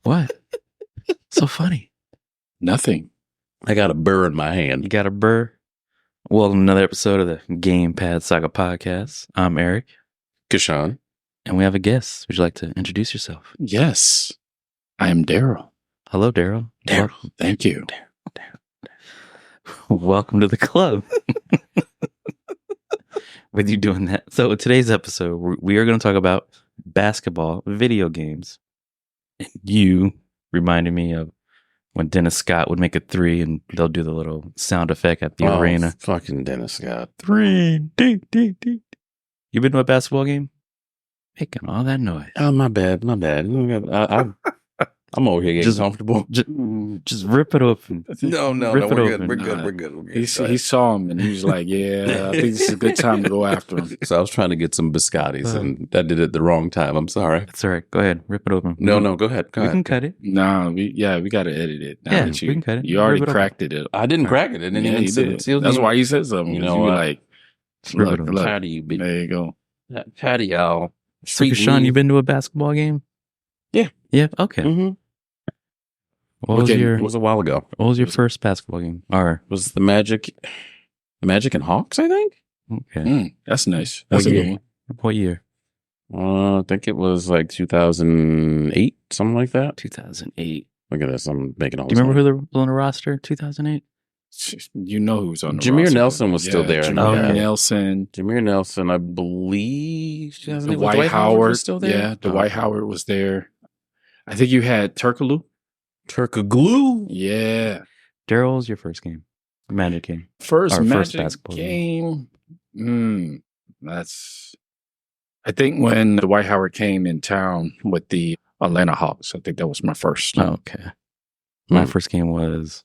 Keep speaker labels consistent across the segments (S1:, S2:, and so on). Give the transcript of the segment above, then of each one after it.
S1: What? So funny.
S2: Nothing.
S3: I got a burr in my hand.
S1: You got a burr? Welcome to another episode of the Game Pad Saga Podcast. I'm Eric.
S3: Kishion.
S1: And we have a guest. Would you like to introduce yourself?
S2: Yes. I am Darryl.
S1: Hello, Darryl.
S2: Darryl. Thank you.
S1: Welcome to the club. With you doing that. So today's episode, we are going to talk about basketball video games. And you reminded me of when Dennis Scott would make a three and they'll do the little sound effect at the arena.
S3: Fucking Dennis Scott.
S1: 3, ding, ding, ding. You been to a basketball game? Making all that noise.
S3: Oh, my bad. I'm over here getting comfortable.
S1: Just rip it open.
S3: No,
S1: Rip it
S3: we're
S1: open.
S3: good. We're good.
S2: He saw him and he was like, yeah, I think this is a good time to go after him.
S3: So I was trying to get some biscottis and I did it the wrong time. I'm sorry.
S1: That's all right. Go ahead. Rip it open.
S3: No, go ahead.
S1: We can cut it.
S2: No, we got to edit it. Now
S1: Yeah,
S2: that
S1: we can cut it.
S2: You already
S1: Rip it
S2: cracked it.
S3: I didn't crack it. It didn't even
S2: you did.
S3: seal.
S2: That's why you said something.
S3: You know
S2: you were
S3: what?
S2: like,
S1: Rip it
S2: look,
S1: open.
S3: How do you be?
S2: there you go.
S3: How do y'all?
S1: So, Sean, you been to a basketball game?
S3: Yeah.
S1: Yeah. Okay.
S3: Mm-hmm.
S1: What was
S3: It was a while ago.
S1: What was your first basketball game? Or
S3: It was the Magic and Hawks, I think.
S1: okay.
S2: That's nice. That's a
S1: What
S2: good
S1: year?
S2: one.
S1: What year?
S3: I think it was like 2008, something like that.
S1: 2008.
S3: Look at this. I'm making all
S1: Do
S3: this.
S1: you remember who was on the roster? 2008.
S2: You know who was on the
S3: Jameer
S2: roster.
S3: Nelson was still there.
S2: Jameer
S1: Okay.
S2: Nelson.
S3: Jameer Nelson, I believe. 2008, was
S2: Dwight Howard
S3: was still there.
S2: Yeah, Dwight Howard was there. I think you had Turkaloo.
S3: Turkoglu.
S2: Yeah.
S1: Darryl was your first game. Magic game.
S2: First
S1: Our first
S2: Magic
S1: basketball
S2: game. That's. I think when Dwight Howard came in town with the Atlanta Hawks. I think that was my first.
S1: Okay. My first game was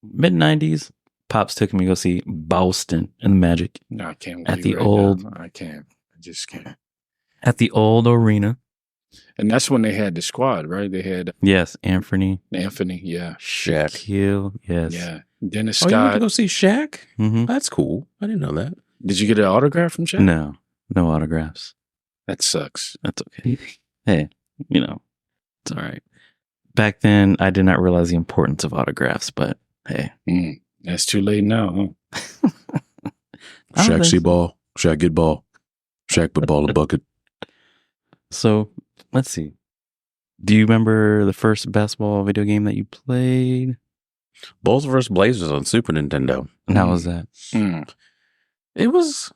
S1: mid 90s. Pops took me to go see Boston and the Magic
S2: No, I can't.
S1: At
S2: with
S1: the
S2: you right
S1: old-
S2: now. I can't. I just can't.
S1: at the old arena.
S2: And that's when they had the squad, right? They had
S1: Yes, Anthony,
S2: Anthony. Yeah.
S3: Shaq.
S1: Shaquille. Yes.
S2: Yeah. Dennis
S3: Oh, you went
S2: Scott.
S3: to go see Shaq?
S1: Mm-hmm.
S3: That's cool. I didn't know that.
S2: Did you get an autograph from Shaq?
S1: No autographs.
S2: That sucks.
S1: That's okay. Hey, it's all right. Back then, I did not realize the importance of autographs, but hey.
S2: That's too late now, huh?
S1: I don't
S3: Shaq see
S1: think so.
S3: ball. Shaq get ball. Shaq put ball in the bucket.
S1: So, let's see. Do you remember the first basketball video game that you played?
S3: Bulls vs. Blazers on Super Nintendo.
S1: And how was that?
S3: It was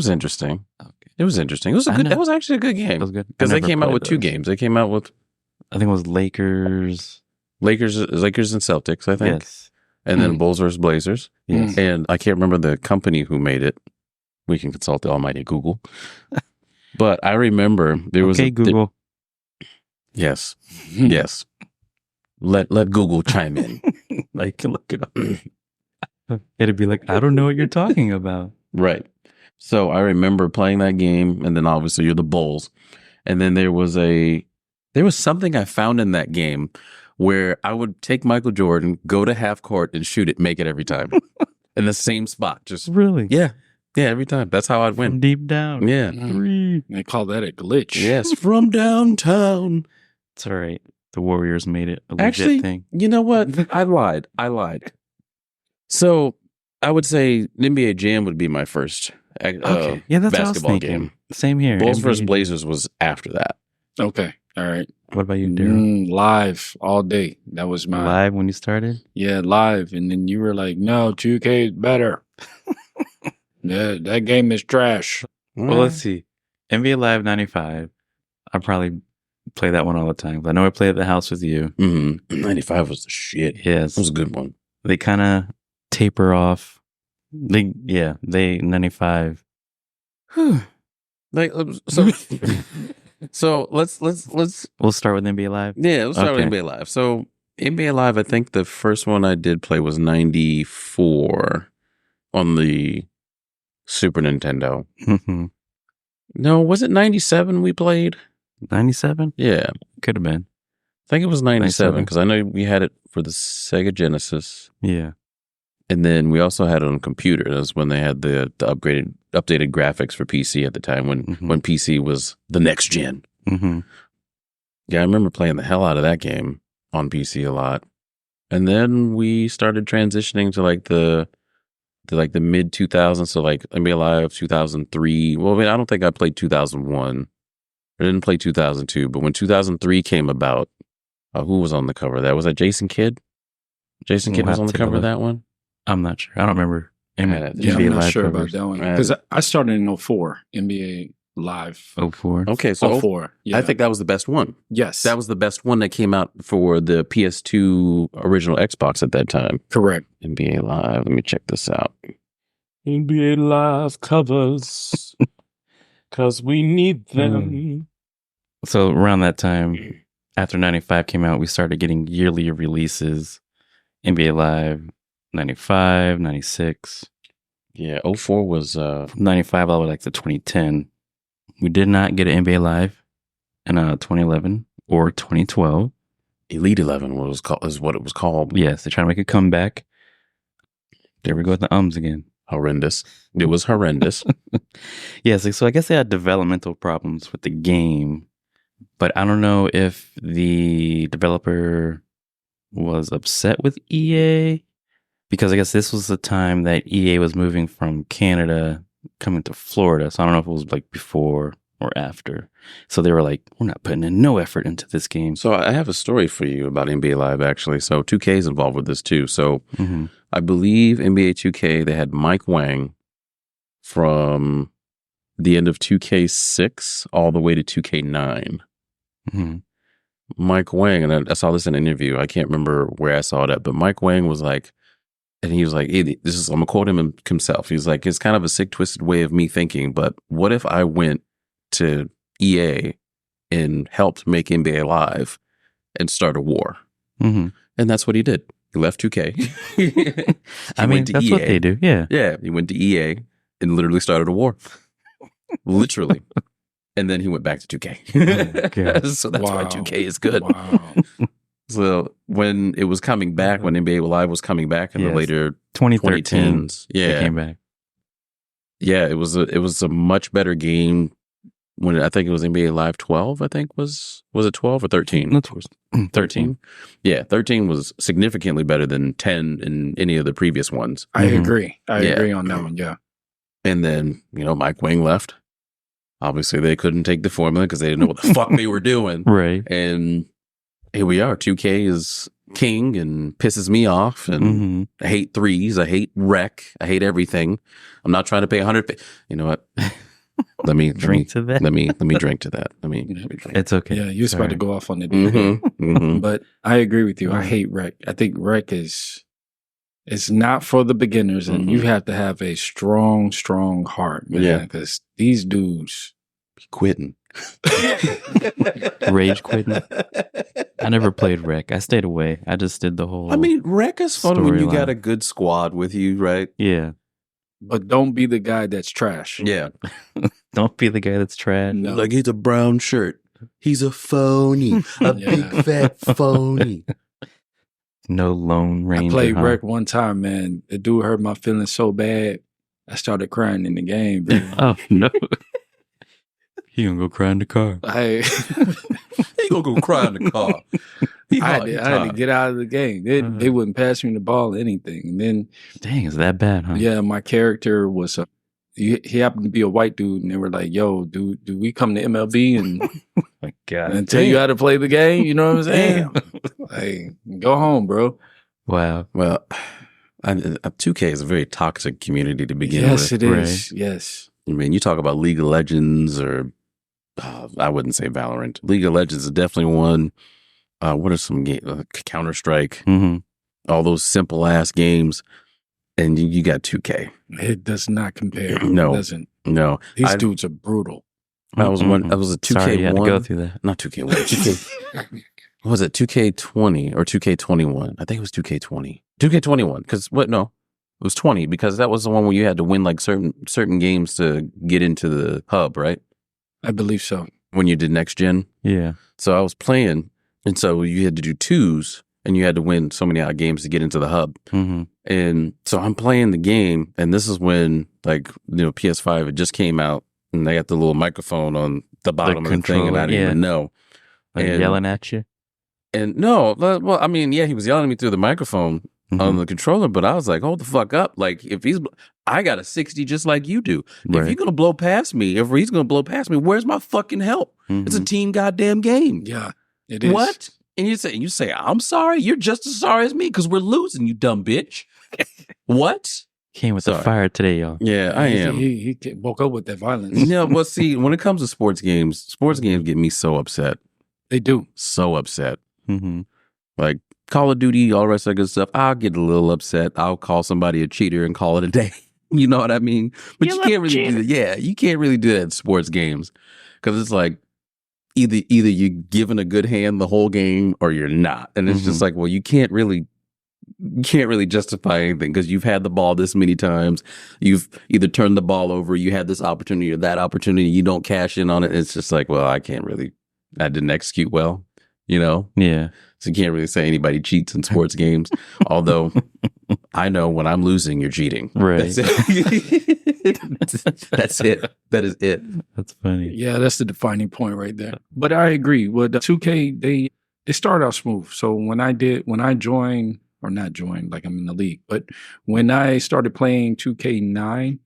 S3: interesting.
S1: Okay.
S3: It was interesting. It was a
S1: I
S3: good.
S1: know.
S3: That was actually a good
S1: It
S3: game
S1: was good.
S3: because
S1: I
S3: they
S1: never
S3: came out
S1: played
S3: with two
S1: those.
S3: games. They came out with
S1: I think it was Lakers.
S3: Lakers and Celtics, I think,
S1: Yes.
S3: and then Bulls vs. Blazers.
S1: Yes.
S3: And I can't remember the company who made it. We can consult the almighty Google. But I remember there was
S1: Okay, Google.
S3: Yes, yes. Let Google chime in.
S1: I can look it up. It'd be like, I don't know what you're talking about.
S3: Right. So I remember playing that game, and then obviously you're the Bulls, and then there was something I found in that game where I would take Michael Jordan, go to half court, and shoot it, make it every time in the same spot. Just
S1: Really?
S3: yeah, every time. That's how I'd
S1: From
S3: win.
S1: deep down.
S3: Yeah.
S1: Three.
S2: They call that a glitch.
S3: Yes, from downtown.
S1: It's all right. The Warriors made it a legit
S3: Actually,
S1: thing.
S3: you know what? I lied. So I would say NBA Jam would be my first
S1: Okay. Yeah, that's what I was
S3: basketball
S1: thinking.
S3: game.
S1: Same here.
S3: Bulls
S1: NBA.
S3: vs. Blazers was after that.
S2: Okay. All right.
S1: What about you, Darryl?
S2: Live all day. That was mine.
S1: Live when you started?
S2: Yeah, live. And then you were like, no, 2K is better. Yeah, that game is trash.
S1: Well, let's see. NBA Live 95. I probably play that one all the time. I know I play at the house with you.
S3: 95 was the shit.
S1: Yes.
S3: That was a good one.
S1: They kind of taper off. They 95. Whew.
S3: Like so. So let's
S1: We'll start with NBA Live.
S3: let's start with
S1: Okay.
S3: NBA Live. So NBA Live, I think the first one I did play was 94 on the Super Nintendo. No, was it 97 we played?
S1: 97?
S3: Yeah,
S1: Could have been.
S3: I think it was 97
S1: 97.
S3: because I know we had it for the Sega Genesis,
S1: Yeah.
S3: and then we also had it on computer. That's when they had the updated graphics for PC at the time when PC was the next gen.
S1: Mm-hmm.
S3: Yeah, I remember playing the hell out of that game on PC a lot. And then we started transitioning to like the mid 2000s, so like NBA Live 2003. Well, I mean, I don't think I played 2001. I didn't play 2002, but when 2003 came about, who was on the cover of that? Was that Jason Kidd? Jason Kidd was on the cover of that one?
S1: I'm not sure. I don't remember.
S2: I'm not sure about that one. Because I started in 04, NBA Live.
S1: 04.
S3: Okay, so
S2: 04. Yeah.
S3: I think that was the best one.
S2: Yes.
S3: That was the best one that came out for the PS2 original Xbox at that time.
S2: Correct.
S3: NBA Live. Let me check this out. NBA Live covers. Because we need them.
S1: So around that time, after 95 came out, we started getting yearly releases. NBA Live, 95, 96.
S3: Yeah, 04 was...
S1: 95 all the way like to 2010. We did not get an NBA Live in 2011 or 2012.
S3: Elite 11 is what it was called.
S1: Yes, they're trying to make a comeback. There we go with the ums again.
S3: Horrendous. It was horrendous.
S1: Yes, so I guess they had developmental problems with the game, but I don't know if the developer was upset with EA, because I guess this was the time that EA was moving from Canada coming to Florida. So I don't know if it was like before or after. So they were like, we're not putting in no effort into this game.
S3: So I have a story for you about NBA Live, actually. So 2K is involved with this too. So I believe NBA 2K, they had Mike Wang from the end of 2K6 all the way to 2K9. Mike Wang, and I saw this in an interview. I can't remember where I saw it at, but Mike Wang was like, and he was like, hey, I'm going to quote him himself. He's like, it's kind of a sick, twisted way of me thinking, but what if I went to EA and helped make NBA Live and start a war? And that's what he did. He left 2K.
S1: I mean, that's EA. What they do. Yeah.
S3: Yeah. He went to EA and literally started a war. Literally. And then he went back to 2K. So that's why 2K is good.
S2: Wow.
S3: So when it was coming back, when NBA Live was coming back in the later
S1: 2013,
S3: 2010s, it
S1: came back.
S3: Yeah, it was a much better game. When I think it was NBA Live 12, I think was it 12 or 13?
S1: No, 13.
S3: Yeah, 13 was significantly better than 10 in any of the previous ones.
S2: I agree. I agree on that one. Yeah.
S3: And then Mike Wang left. Obviously, they couldn't take the formula because they didn't know what the fuck they were doing.
S1: Right.
S3: And here we are. 2K is king and pisses me off. And I hate threes. I hate rec. I hate everything. I'm not trying to pay 100. You know what? Let me drink to that. Let me drink to that.
S1: It's okay.
S2: Yeah, you're about to go off on it. But I agree with you. I hate rec. I think rec it's not for the beginners, and you have to have a strong heart, man.
S3: Yeah,
S2: because these dudes
S3: be quitting,
S1: rage quitting. I never played rec. I stayed away. I just did the whole.
S3: I mean, rec is fun when you got a good squad with you, right?
S1: Yeah.
S2: But don't be the guy that's trash.
S3: Yeah.
S1: Don't be the guy that's trash.
S3: No. Like, he's a brown shirt. He's a phony. A big fat phony.
S1: No Lone Ranger.
S2: I played rec one time, man. The dude hurt my feelings so bad, I started crying in the game, bro.
S1: Oh, no. He gonna go cry in the car.
S3: He gonna go cry in the car.
S2: I had to get out of the game. They wouldn't pass me the ball or anything. And then,
S1: dang, is that bad, huh?
S2: Yeah, my character was he happened to be a white dude, and they were like, "Yo, do we come to MLB and
S1: my God,
S2: and tell you how to play the game?" You know what I'm saying? Hey, go home, bro.
S1: Wow.
S3: Well, 2K is a very toxic community to begin with.
S2: Yes, it is. Right? Yes.
S3: I mean, you talk about League of Legends or I wouldn't say Valorant. League of Legends is definitely one. What are some games? Counter-Strike. All those simple ass games. And you got 2K.
S2: It does not compare.
S3: No.
S2: It doesn't.
S3: No.
S2: These dudes are brutal.
S3: I was a 2K1.
S1: Sorry, you had to go through that.
S3: Not 2K1. 2K. What was it? 2K20 or 2K21? I think it was 2K20. 2K21. Because no. It was 20 because that was the one where you had to win like certain games to get into the hub, right?
S2: I believe so.
S3: When you did next gen?
S1: Yeah.
S3: So I was playing, and so you had to do twos, and you had to win so many odd games to get into the hub. And so I'm playing the game, and this is when PS5 it just came out, and they got the little microphone on the bottom of the thing, and I didn't even know.
S1: Like yelling at you?
S3: And no, well, I mean, yeah, he was yelling at me through the microphone on the controller, but I was like, hold the fuck up. Like, if I got a 60 just like you do.
S1: Right.
S3: If you're going to blow past me, if he's going to blow past me, where's my fucking help? It's a team goddamn game.
S2: Yeah, it is.
S3: What? And you say, I'm sorry? You're just as sorry as me because we're losing, you dumb bitch. What?
S1: Came with the fire today, y'all.
S3: Yeah, I am.
S2: He woke up with that violence.
S3: Yeah, well, see, when it comes to sports games get me so upset.
S2: They do.
S3: So upset.
S1: Mm-hmm.
S3: Like Call of Duty, all the rest of that good stuff. I'll get a little upset. I'll call somebody a cheater and call it a day. You know what I mean? But you can't really do that. Yeah, you can't really do that in sports games because it's like either you're giving a good hand the whole game or you're not, and it's just like, well, you can't really justify anything because you've had the ball this many times. You've either turned the ball over, you had this opportunity or that opportunity. You don't cash in on it. It's just like, well, I didn't execute well. You know?
S1: Yeah.
S3: So you can't really say anybody cheats in sports games. Although I know when I'm losing, you're cheating.
S1: Right.
S3: That's it. That's it. That is it.
S1: That's funny.
S2: Yeah, that's the defining point right there. But I agree. With 2K, they started out smooth. So when I joined, or not joined, like I'm in the league, but when I started playing 2K9,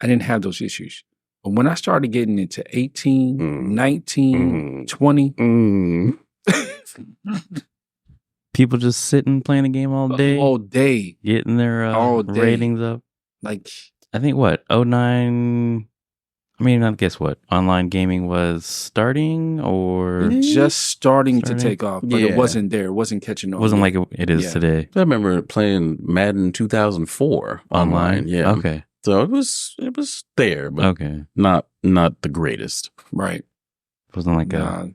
S2: I didn't have those issues. But when I started getting into 18, 19, 20,
S1: people just sitting playing a game all day, getting their ratings up.
S2: Like,
S1: I think what 09. I mean, I guess what online gaming was starting or
S2: just starting to take off, but it wasn't there. It wasn't catching on.
S1: It wasn't like it is today.
S3: I remember playing Madden 2004 online. Yeah.
S1: Okay.
S3: So it was there, but not the greatest.
S2: Right.
S1: It wasn't like a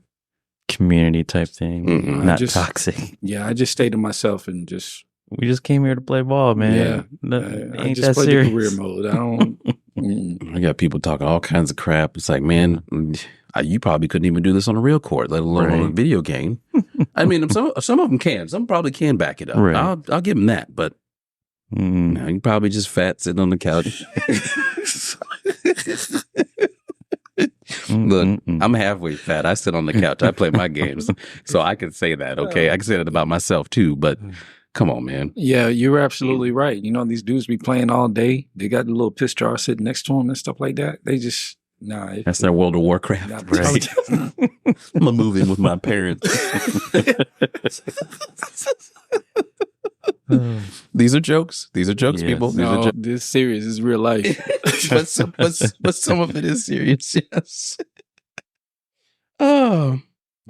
S1: community type thing. Not toxic.
S2: Yeah, I just stayed to myself and
S1: we just came here to play ball, man.
S2: Yeah, I just played the career mode. I don't.
S3: I got people talking all kinds of crap. It's like, man, you probably couldn't even do this on a real court, let alone on a video game. I mean, some of them can. Some probably can back it up. Right. I'll give them that, but you probably just fat sitting on the couch. Look, I'm halfway fat. I sit on the couch. I play my games, so I can say that. Okay, I can say that about myself too. But come on, man.
S2: Yeah, you're absolutely right. You know, these dudes be playing all day. They got the little piss jar sitting next to them and stuff like that. They just
S3: that's their World of Warcraft. Right. I'm gonna move in with my parents. These are jokes. These are jokes, people.
S2: This is serious. This is real life.
S3: but some of it is serious. Yes. Oh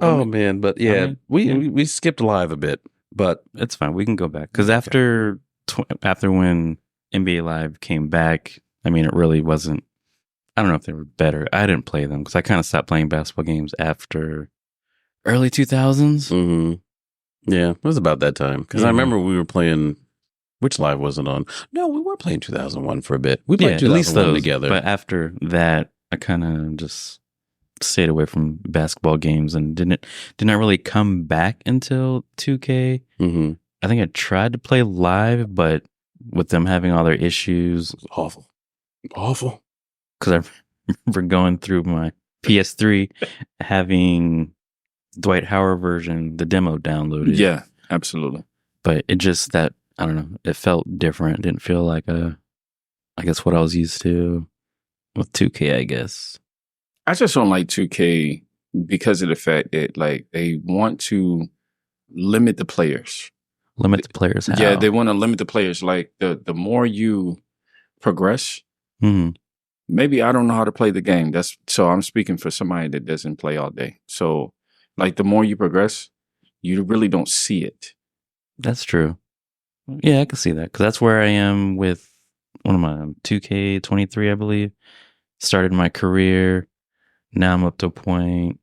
S3: man. But yeah, we skipped live a bit, but
S1: it's fine. We can go back because after when NBA Live came back, I mean, it really wasn't. I don't know if they were better. I didn't play them because I kind of stopped playing basketball games after early 2000s.
S3: Mm-hmm. Yeah, it was about that time. Because I remember we were playing, which live was it on? No, we were playing 2001 for a bit. We played 2001 at least those, together.
S1: But after that, I kind of just stayed away from basketball games and didn't really come back until 2K.
S3: Mm-hmm.
S1: I think I tried to play live, but with them having all their issues.
S3: It was awful.
S1: Because I remember going through my PS3 having Dwight Howard version, the demo downloaded.
S2: Yeah, absolutely.
S1: But it just I don't know, it felt different. It didn't feel like I guess what I was used to with 2K, I guess.
S2: I just don't like 2K because of the fact that like they want to limit the players.
S1: Limit the players how?
S2: Yeah, they want to limit the players. Like the more you progress, maybe I don't know how to play the game. So I'm speaking for somebody that doesn't play all day. So like the more you progress, you really don't see it.
S1: That's true. Yeah, I can see that because that's where I am with one of my 2K23, I believe. Started my career. Now I'm up to a point.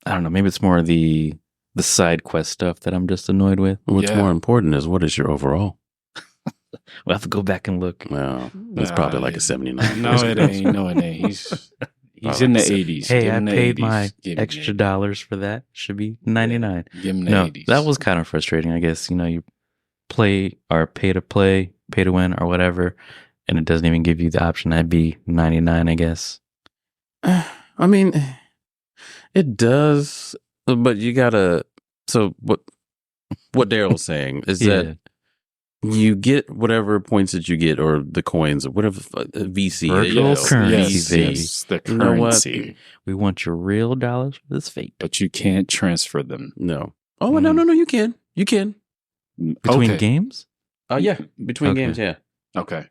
S1: I don't know. Maybe it's more of the side quest stuff that I'm just annoyed with.
S3: What's more important is what is your overall?
S1: We'll have to go back and look.
S3: Well, it's probably like a 79.
S2: No, it ain't. He's in the 80s.
S1: Hey, I paid my extra dollars for that. Should be 99.
S2: Give him the 80s.
S1: That was kind of frustrating. I guess, you play or pay to play, pay to win or whatever, and it doesn't even give you the option. That'd be 99, I guess.
S3: I mean, it does But you gotta. So what Daryl's saying is that you get whatever points that you get, or the coins, or whatever VC.
S1: Virtual currency.
S2: Yes, the
S3: You know what?
S2: currency.
S1: We want your real dollars for this fate.
S2: But you can't transfer them.
S3: No. Oh no! You can. You can.
S1: Between
S2: Okay.
S1: games?
S3: Yeah, between
S1: Okay.
S3: games. Yeah.
S2: Okay.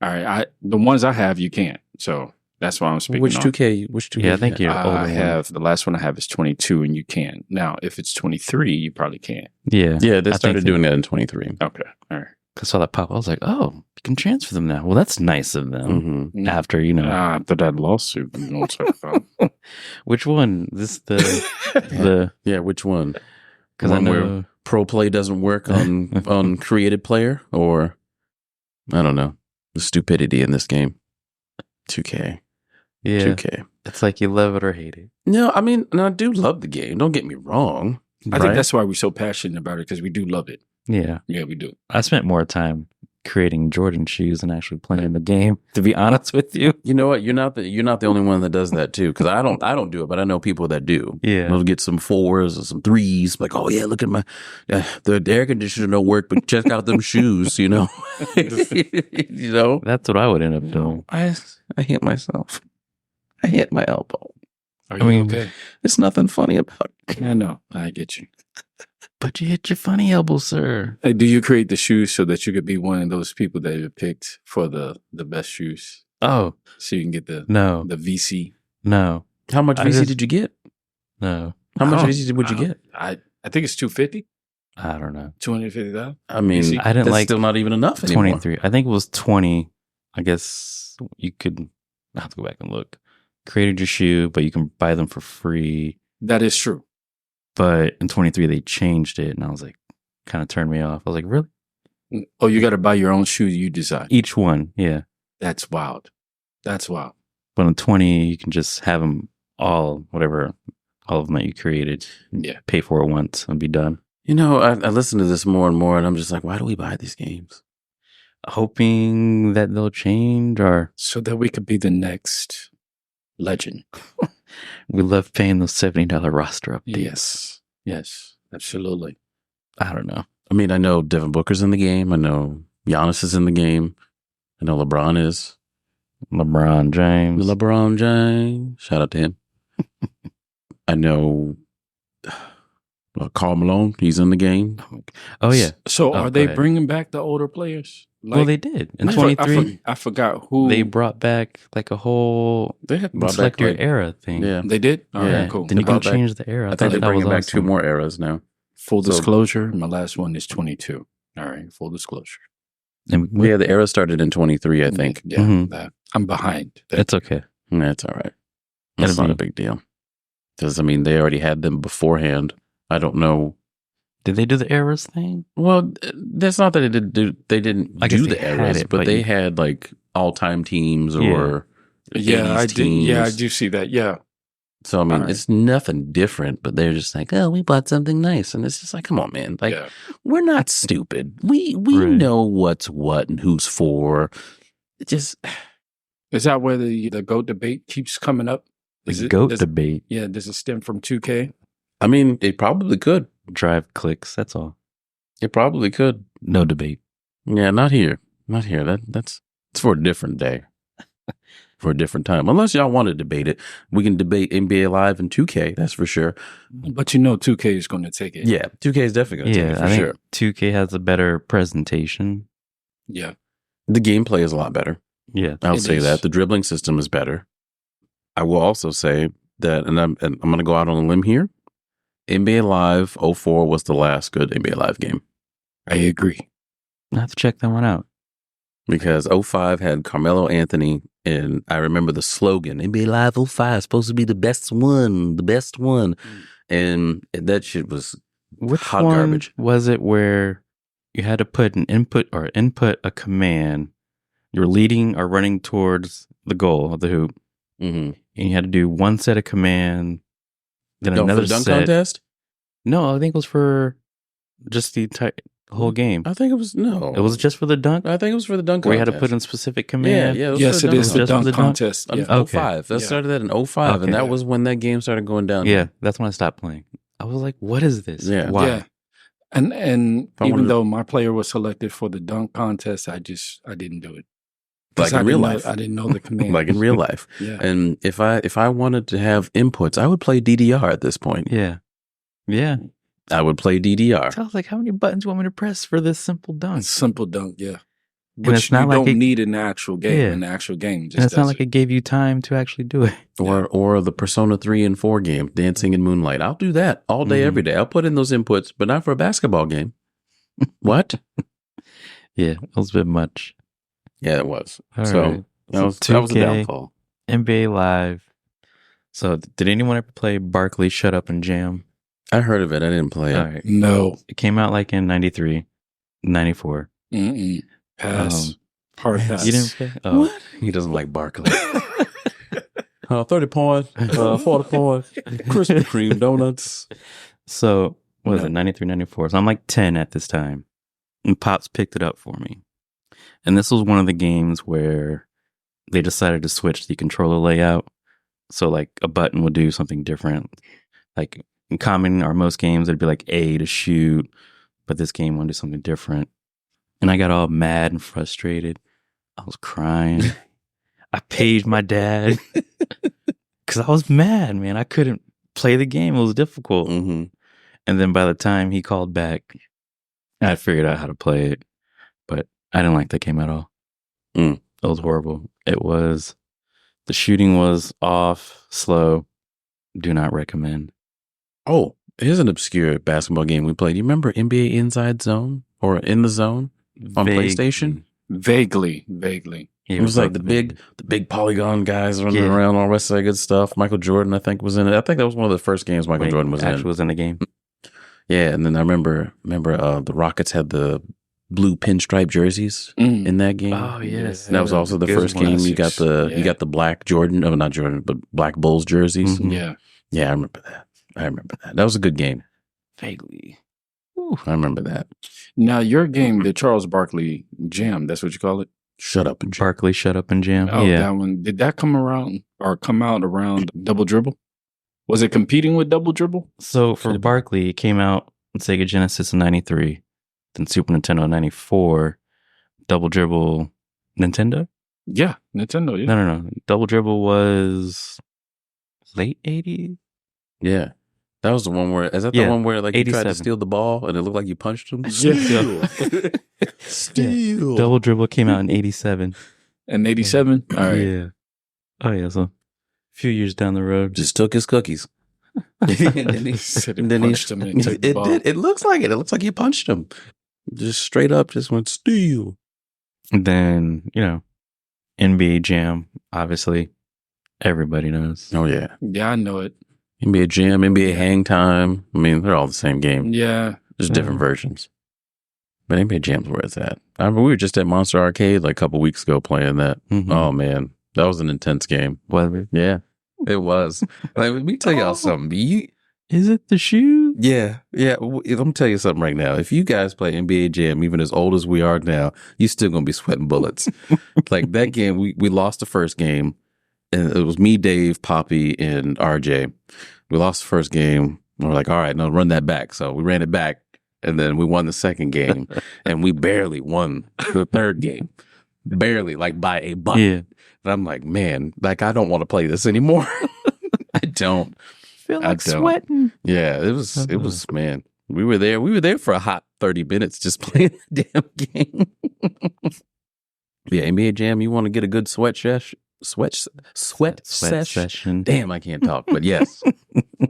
S2: All right. The ones I have, you can't. So that's why I'm speaking.
S3: Which
S2: on.
S3: 2K? Which 2K?
S1: Yeah, I think you're older.
S2: I
S1: one.
S2: have the last one I have is 22, and you can. Now, if it's 23, you probably can't.
S1: Yeah.
S3: Yeah, they
S1: I
S3: started
S1: think
S3: doing that in 23.
S2: Okay. All right.
S1: I saw that pop. I was like, oh, you can transfer them now. Well, that's nice of them.
S3: Mm-hmm.
S1: After,
S2: After that lawsuit, you know what I'm talking about.
S1: which one? This the
S3: Yeah, which one?
S1: because I
S3: One where
S1: know
S3: Pro Play doesn't work on created player, or I don't know, the stupidity in this game. 2K.
S1: yeah,
S3: 2K.
S1: it's like you love it or hate it.
S3: No, I mean, and I do love the game. Don't get me wrong.
S2: I think that's why we're so passionate about it, because we do love it.
S1: Yeah.
S2: Yeah, we do.
S1: I spent more time creating Jordan shoes than actually playing the game. To be honest with you,
S3: You know what? You're not the only one that does that too. Because I don't do it, but I know people that do.
S1: yeah,
S3: They'll get some 4s or some 3s. Like, oh yeah, look at my the air conditioner don't work, but check out them shoes. You know, you know.
S1: that's what I would end up doing.
S3: I hit myself. I hit my elbow.
S2: Are you
S1: I mean-
S2: okay?
S3: There's nothing funny about it.
S2: I know. I get you.
S1: But you hit your funny elbow, sir.
S2: Hey, do you create the shoes so that you could be one of those people that you picked for the best shoes,
S1: Oh
S2: so you can get the
S1: no,
S2: VC?
S1: no,
S3: How much
S1: I
S3: VC
S1: just-
S3: did you get?
S1: no.
S3: How much
S2: I don't-
S3: VC would you get?
S2: I think it's 250,
S1: I don't know.
S2: 250,000.
S3: I mean,
S2: VC?
S1: I didn't
S3: that's
S1: like
S3: still not even enough anymore.
S1: 23. I think it was 20. I guess you could. I have to go back and look. Created your shoe, but you can buy them for free.
S2: That is true.
S1: But in 23, they changed it, and I was like, kind of turned me off. I was like, really?
S2: Oh, you got to buy your own shoes you design.
S1: Each one, yeah.
S2: That's wild. That's wild.
S1: But in 20, you can just have them all, whatever, all of them that you created.
S2: Yeah.
S1: Pay for it once and be done.
S3: You know, I listen to this more and more, and I'm just like, why do we buy these games?
S1: Hoping that they'll change, or
S2: So that we could be the next legend.
S1: we love paying those $70 roster updates.
S2: Yes. Yes. Absolutely.
S1: I don't know.
S3: I mean, I know Devin Booker's in the game. I know Giannis is in the game. I know LeBron is.
S1: LeBron James.
S3: LeBron James. Shout out to him. I know Karl Malone. He's in the game.
S1: Oh, yeah.
S2: So
S1: Oh,
S2: are
S1: go
S2: they
S1: ahead.
S2: bringing back the older players?
S1: Well, they did. In
S2: I
S1: 23,
S2: forgot who
S1: they brought back like a whole
S3: They had brought
S1: select
S3: back
S1: your
S3: like,
S1: era thing.
S3: yeah.
S2: they did. All right,
S1: Yeah.
S2: cool.
S1: Then you
S3: They
S1: can
S3: brought back-
S1: change the era.
S3: I think they're
S1: that was
S3: bringing back two
S1: awesome.
S3: more eras now.
S2: Full
S3: So-
S2: disclosure, my last one is 22. All right, full disclosure.
S1: And we-
S3: Yeah, the era started in 23, I think.
S2: Yeah,
S1: Mhm.
S2: I'm behind.
S1: it's okay.
S3: That's all right. That's
S1: It'll
S3: not a
S1: be-
S3: big deal. Because, I mean, they already had them beforehand. I don't know.
S1: Did they do the eras thing?
S3: Well, that's not that they didn't
S1: I guess
S3: do
S1: they
S3: the
S1: had
S3: eras,
S1: it,
S3: but
S1: but
S3: they
S1: you-
S3: had like all-time teams or
S2: Yeah,
S3: 80s
S2: I did. Yeah, I
S3: teams.
S2: do see that. Yeah,
S3: So I mean,
S2: Alright.
S3: it's nothing different, but they're just like, oh, we bought something nice, and it's just like, come on, man, like
S2: yeah.
S3: we're not stupid. We
S1: Right.
S3: know what's what and who's for. It just
S2: Is that where the GOAT debate keeps coming up?
S1: The GOAT
S2: does,
S1: debate.
S2: Yeah, does it stem from 2K?
S3: I mean, it probably could.
S1: Drive clicks. That's all.
S3: It probably could.
S1: No debate.
S3: Yeah, not here. Not here. That's it's for a different day. For a different time. Unless y'all want to debate it. We can debate NBA Live and 2K, that's for sure.
S2: But you know 2K is going to take it.
S3: Yeah, 2K is definitely going to take it
S1: Yeah,
S3: for
S1: I think
S3: sure.
S1: 2K has a better presentation.
S2: Yeah.
S3: The gameplay is a lot better.
S1: Yeah.
S3: I'll
S2: It
S3: say
S2: is.
S3: that. The dribbling system is better. I will also say that, and I'm going to go out on a limb here. NBA Live 04 was the last good NBA Live game
S2: I agree.
S1: I have to check that one out.
S3: because 05 had Carmelo Anthony, and I remember the slogan, NBA Live 05 is supposed to be the best one, the best one. And that shit was
S1: Which
S3: hot
S1: one
S3: garbage.
S1: was it where you had to put an input a command? You were leading or running towards the goal of the hoop,
S3: Mm-hmm.
S1: and you had to do one set of command, then
S3: For
S1: another
S3: the dunk
S1: set.
S3: contest?
S1: No, I think it was for just the whole game.
S3: I think it was, no.
S1: It was just for the dunk,
S3: I think it was for the dunk
S1: where you
S3: contest.
S1: had to put in specific
S3: Yeah,
S1: command.
S3: yeah.
S2: Yes, it is the
S1: Just for
S2: dunk
S1: the dunk?
S2: contest. Yeah.
S1: Okay.
S3: 05. That
S2: Yeah.
S3: started that in 05,
S1: Okay.
S3: and that was when that game started going down.
S1: Yeah, that's when I stopped playing. I was like, what is this?
S3: Yeah.
S1: Why?
S2: Yeah. And
S3: I
S2: even
S3: wanted-
S2: though my player was selected for the dunk contest, I didn't do it. 'Cause
S3: Like in
S2: I
S3: real
S2: didn't know-
S3: life.
S2: I didn't know the command.
S3: Like in real life.
S2: Yeah.
S3: And if I wanted to have inputs, I would play DDR at this point.
S1: Yeah. Yeah.
S3: I would play DDR.
S1: So I was like, how many buttons do you want me to press for this simple dunk?
S2: A simple dunk, yeah.
S1: And
S2: Which
S1: it's not
S2: you
S1: like
S2: don't
S1: it-
S2: need in the actual game.
S1: Yeah.
S2: In the actual game, just
S1: And it's not
S2: does
S1: like
S2: it.
S1: it gave you time to actually do it.
S3: Or the Persona 3 and 4 game, Dancing in Moonlight. I'll do that all day,
S1: Mhm.
S3: every day. I'll put in those inputs, but not for a basketball game. What?
S1: Yeah, it was a bit much.
S3: Yeah, it was.
S1: All
S3: So
S1: right.
S3: that was a
S1: 2K.
S3: downfall.
S1: NBA Live. So did anyone ever play Barkley Shut Up and Jam?
S3: I heard of it. I didn't play it.
S1: All right.
S2: No.
S1: It came out like in 93, 94.
S2: Mm-mm. Pass. Hard pass.
S1: You didn't play? Oh.
S3: What? He doesn't like Barkley. 30 points, 40 points, Krispy Kreme donuts.
S1: So, what was
S2: No.
S1: it, 93, 94? So I'm like 10 at this time. And Pops picked it up for me. And this was one of the games where they decided to switch the controller layout. So, like, a button would do something different. Like, in common or most games, it'd be like A to shoot. But this game wanted to do something different. And I got all mad and frustrated. I was crying. I paged my dad. Because I was mad, man. I couldn't play the game. It was difficult.
S3: Mm-hmm.
S1: And then by the time he called back, I figured out how to play it. But I didn't like that game at all.
S3: Mm.
S1: It was horrible. The shooting was off, slow. Do not recommend.
S3: Oh, here's an obscure basketball game we played. You remember NBA Inside Zone or In the Zone on
S1: Vague-
S3: PlayStation?
S2: Vaguely.
S1: Yeah,
S3: It was like the
S1: vague.
S3: big polygon guys running
S1: Yeah.
S3: around, all the rest of that good stuff. Michael Jordan, I think, was in it. I think that was one of the first games Michael
S1: Wait,
S3: Jordan was
S1: actually
S3: in.
S1: was in the game.
S3: Yeah, and then I remember the Rockets had the blue pinstripe jerseys
S2: Mm.
S3: in that game.
S1: Oh, yes.
S3: And that was also the
S1: Good
S3: first game you got
S2: classics.
S3: you got the black Jordan, not Jordan, but black Bulls jerseys.
S1: Mhm.
S2: Yeah.
S3: Yeah, I remember that. That was a good game.
S1: Vaguely.
S3: I remember that.
S2: Now, your game, the Charles Barkley Jam, that's what you call it?
S3: Shut up and
S1: Barkley Shut Up and Jam.
S2: Oh,
S1: yeah.
S2: that one. Did that come out around Double Dribble? Was it competing with Double Dribble?
S1: So for
S3: Could've been.
S1: Barkley, it came out on Sega Genesis in 93, then Super Nintendo in 94, Double Dribble Nintendo?
S2: Yeah, Nintendo. Yeah.
S1: No. Double Dribble was late 80s?
S3: Yeah. That was the one where, is that
S1: Yeah,
S3: the one where like you tried to
S1: 87.
S3: steal the ball and it looked like you punched him?
S2: Yeah.
S3: Steal.
S1: Double Dribble came out in 87.
S2: And 87? All right.
S1: Yeah. Oh, yeah. So a few years down the road.
S3: Just took his cookies. and then he,
S2: Said
S3: and
S2: it
S3: then he-
S2: punched him and took the
S3: it
S2: ball.
S3: did. It looks like it. It looks like you punched him. Just straight up, just went steal.
S1: Then, NBA Jam, obviously. Everybody knows.
S3: Oh yeah.
S2: Yeah, I know it.
S3: NBA Jam, NBA Hang Time. I mean, they're all the same game.
S2: Yeah.
S3: Just different versions. But NBA Jam's where it's at. I remember we were just at Monster Arcade like a couple weeks ago playing that.
S1: Mhm.
S3: Oh man, that was an intense game.
S1: Whether
S3: Yeah, it was. Like, let me tell y'all something.
S1: is it the shoe?
S3: Yeah. Let me tell you something right now. If you guys play NBA Jam, even as old as we are now, you still gonna be sweating bullets. Like that game, we lost the first game, and it was me, Dave, Poppy, and RJ. We lost the first game. And we're like, all right, no, run that back. So we ran it back, and then we won the second game, and we barely won the third game. Barely, like by a butt.
S1: Yeah.
S3: And I'm like, man, like I don't want to play this anymore. I don't.
S1: Feel
S3: I
S1: like
S3: don't.
S1: sweating.
S3: Yeah, it was, man. We were there for a hot 30 minutes just playing the damn game. Yeah, NBA Jam, you want to get a good sweat session?
S1: Session.
S3: Damn, I can't talk, but yes.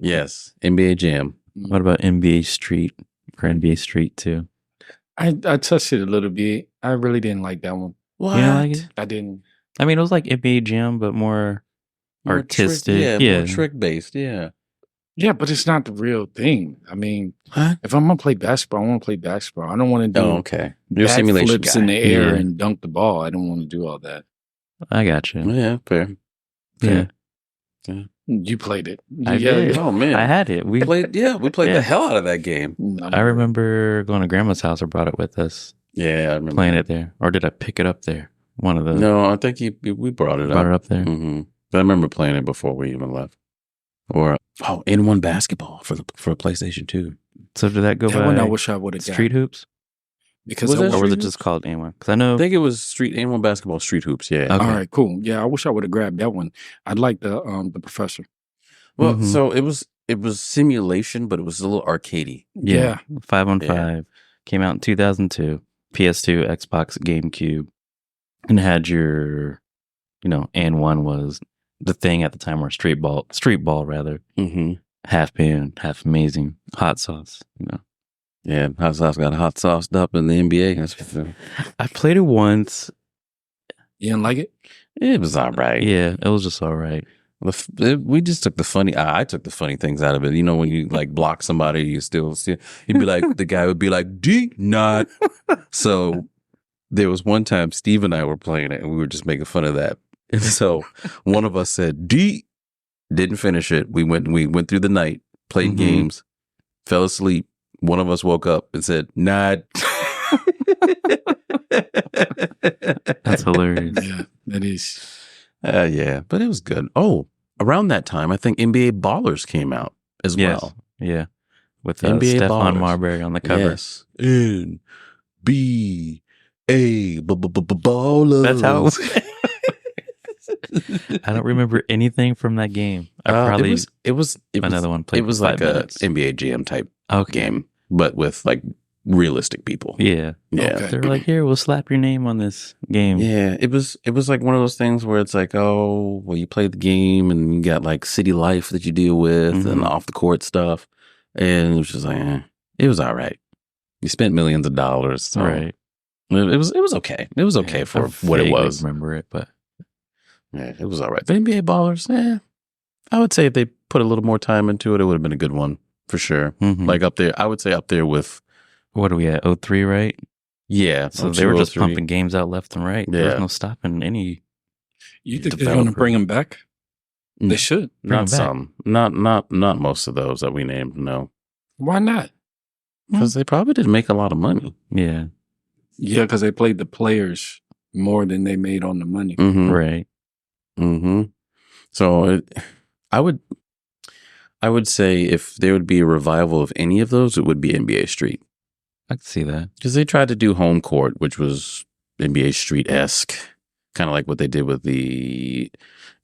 S3: Yes, NBA Jam.
S1: What about NBA Street or NBA Street too?
S2: I touched it a little bit. I really didn't like that one.
S3: What?
S1: You don't like it?
S2: I didn't.
S1: I mean, it was like NBA Jam, but more
S3: More
S1: artistic.
S3: Trick, more trick-based, yeah.
S2: Yeah, but it's not the real thing. I mean,
S3: Huh?
S2: if I'm going to play basketball, I want to play basketball. I don't want to do
S3: Oh, okay. You're a simulation
S2: flips
S3: guy.
S2: in the air
S1: Yeah.
S2: and dunk the ball. I don't want to do all that.
S1: I got you.
S3: Yeah, fair.
S1: Yeah.
S2: You played it.
S1: I
S2: Yeah,
S1: did.
S3: Oh, man.
S1: I had it.
S3: We played
S1: Yeah.
S3: the hell out of that game.
S1: I remember going to grandma's house or brought it with us,
S3: Yeah, I remember.
S1: playing it there. Or did I pick it up there? One of the
S3: No, I think we brought it
S1: brought
S3: up.
S1: it up there.
S3: Mm-hmm. I remember playing it before we even left. Or N1 basketball for PlayStation 2.
S1: So did that go
S2: That
S1: by
S2: one I wish I would have got.
S1: Street Hoops?
S2: Because
S3: Was
S2: that
S3: that
S2: was,
S1: Or was
S3: Street
S1: it
S3: Hoops?
S1: just called N1? Because I know.
S3: I think it was N1 basketball Street Hoops. Yeah.
S1: Okay.
S2: all right, cool. Yeah, I wish I would have grabbed that one. I'd like the professor.
S3: Well,
S1: Mhm.
S3: so it was simulation, but it was a little arcadey.
S2: Yeah.
S1: 5-on-5 came out in 2002. PS2, Xbox, GameCube, and had your, N1 was the thing at the time, or street ball rather,
S3: Mm-hmm.
S1: half band, half amazing, hot sauce.
S3: Yeah, hot sauce got hot sauced up in the NBA. That's for sure.
S1: I played it once.
S2: You didn't like it?
S3: It was all right.
S1: Yeah, it was just all right.
S3: We just took the funny. I took the funny things out of it. When you like block somebody, you still see. You'd be like, the guy would be like, D not. So there was one time Steve and I were playing it, and we were just making fun of that. And so one of us said D, didn't finish it. We went through the night, played
S1: Mhm.
S3: games, fell asleep. One of us woke up and said, not.
S1: That's hilarious.
S2: Yeah, that is.
S3: Yeah, but it was good. Oh, around that time, I think NBA Ballers came out as
S1: Yes.
S3: well.
S1: Yeah. With
S3: NBA
S1: Stephon
S3: Ballers.
S1: Marbury on the cover.
S3: Yes. NBA Ballers.
S1: That's how it was. I don't remember anything from that game.
S3: It was
S1: another one played
S3: It was
S1: for
S3: like
S1: 5
S3: a
S1: minutes.
S3: NBA Jam type
S1: Okay.
S3: game, but with like realistic people.
S1: Yeah.
S3: Yeah.
S2: Okay.
S1: They were like, here, we'll slap your name on this game.
S3: Yeah, it was like one of those things where it's like, oh, well, you play the game and you got like city life that you deal with and
S1: Mhm.
S3: off the court stuff, and it was just like, it was all right. You spent millions of dollars, so
S1: Right.
S3: It was okay. It was okay for
S1: I
S3: what it
S1: vaguely
S3: was.
S1: remember it, but
S3: Yeah, it was all right. The NBA Ballers, I would say if they put a little more time into it, it would have been a good one for sure.
S1: Mhm.
S3: Like up there, I would say up there with,
S1: what are we at? 03, right?
S3: yeah.
S1: So they were just
S3: 02, 03.
S1: pumping games out left and right.
S3: Yeah.
S1: There's no stopping any.
S2: You think they're going to bring him back?
S3: Mm.
S2: They should.
S1: Bring 'em
S3: Not
S1: back.
S3: some, not most of those that we named. No,
S2: Why not?
S3: because they probably didn't make a lot of money.
S1: Yeah.
S2: Yeah, because they played the players more than they made on the money.
S3: Mm-hmm.
S1: Right.
S3: Mm-hmm. So I would say if there would be a revival of any of those, it would be NBA Street.
S1: I can see that.
S3: Because they tried to do Home Court, which was NBA Street-esque, kind of like what they did with the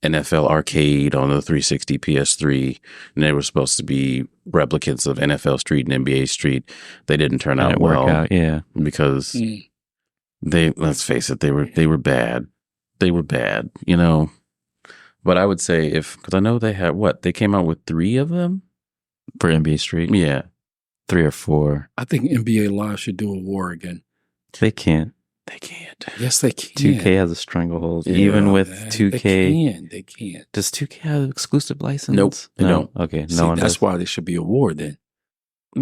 S3: NFL Arcade on the 360 PS3. And they were supposed to be replicants of NFL Street and NBA Street. They didn't turn out
S1: Didn't
S3: well
S1: work out. Yeah.
S3: because
S2: Mm.
S3: let's face it, they were bad. They were bad, But I would say because I know they had they came out with 3 of them?
S1: For NBA Street.
S3: Yeah.
S1: 3 or 4.
S2: I think NBA Live should do a war again.
S1: They can't.
S3: They can't.
S2: Yes, they can.
S1: 2K has a stranglehold.
S3: Yeah,
S1: Even with
S2: man.
S1: 2K.
S2: They can't.
S1: Does 2K have exclusive license?
S3: Nope, they
S1: No.
S3: don't.
S1: Okay.
S2: See,
S1: No one
S2: that's
S1: does.
S2: why there should be a war then.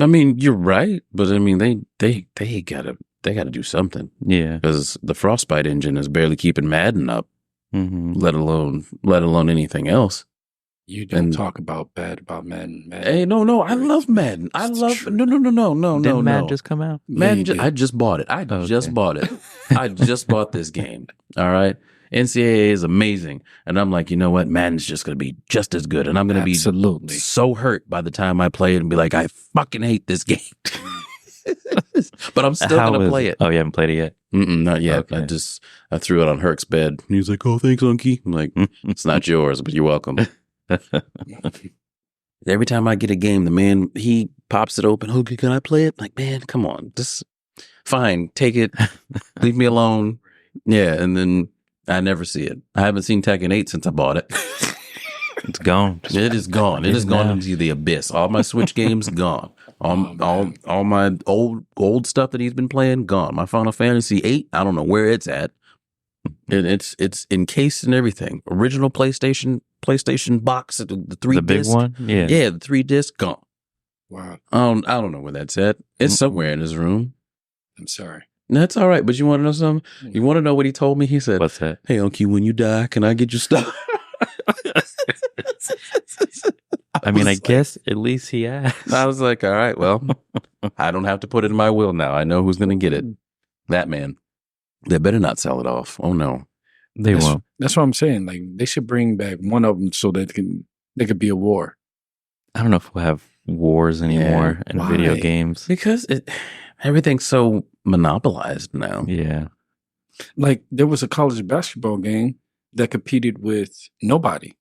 S3: I mean, you're right, but I mean, they gotta do something
S1: Yeah.
S3: because the Frostbite engine is barely keeping Madden up,
S1: Mm-hmm.
S3: let alone anything else.
S2: You don't
S3: And-
S2: talk about Madden.
S3: Hey, no, I love Madden. I
S2: It's
S3: love
S2: true.
S3: no,
S1: Didn't Madden
S3: no.
S1: just come out?
S3: Madden,
S2: Yeah, you
S3: I
S2: did.
S3: just bought it. I
S1: Okay.
S3: just bought it. I just bought this game. All right. NCAA is amazing. And I'm like, you know what? Madden's just going to be just as good. And I'm going to be
S2: Absolutely.
S3: so hurt by the time I play it and be like, I fucking hate this game. But I'm still
S1: How
S3: going to
S1: is
S3: play it.
S1: Oh, you haven't played it yet?
S3: Not yet.
S1: Okay.
S3: I threw it on Herc's bed. He was like, oh, thanks, Unky. I'm like, it's not yours, but you're welcome. Every time I get a game, the man, he pops it open. Okay, can I play it? Like, man, come on. Fine, take it. Leave me alone. Yeah, and then I never see it. I haven't seen Tekken 8 since I bought it.
S1: It's gone.
S3: It is gone. It has gone
S1: now.
S3: into the abyss. All my Switch games gone. All my old stuff that he's been playing gone. My Final Fantasy 8, I don't know where it's at. And it's encased in everything. Original PlayStation box, the 3
S1: The big
S3: disc.
S1: one? Yeah.
S3: Yeah, the 3 disc gone.
S2: Wow.
S3: I don't know where that's at. It's somewhere in his room.
S2: I'm sorry.
S3: That's all right. But you want to know something? You want to know what he told me? He said,
S1: What's that?
S3: "Hey, Unky, when you die, can I get your stuff?"
S1: I mean, I
S3: was like-
S1: guess at least he asked.
S3: I was like, all right, well, I don't have to put it in my will now. I know who's going to get it. That man. They better not sell it off. Oh, no.
S1: They won't.
S2: That's what I'm saying. Like they should bring back one of them so that they could be a war.
S1: I don't know if we'll have wars anymore in video
S2: Why?
S1: games.
S3: Because everything's so monopolized now.
S1: Yeah.
S2: Like there was a college basketball game that competed with nobody.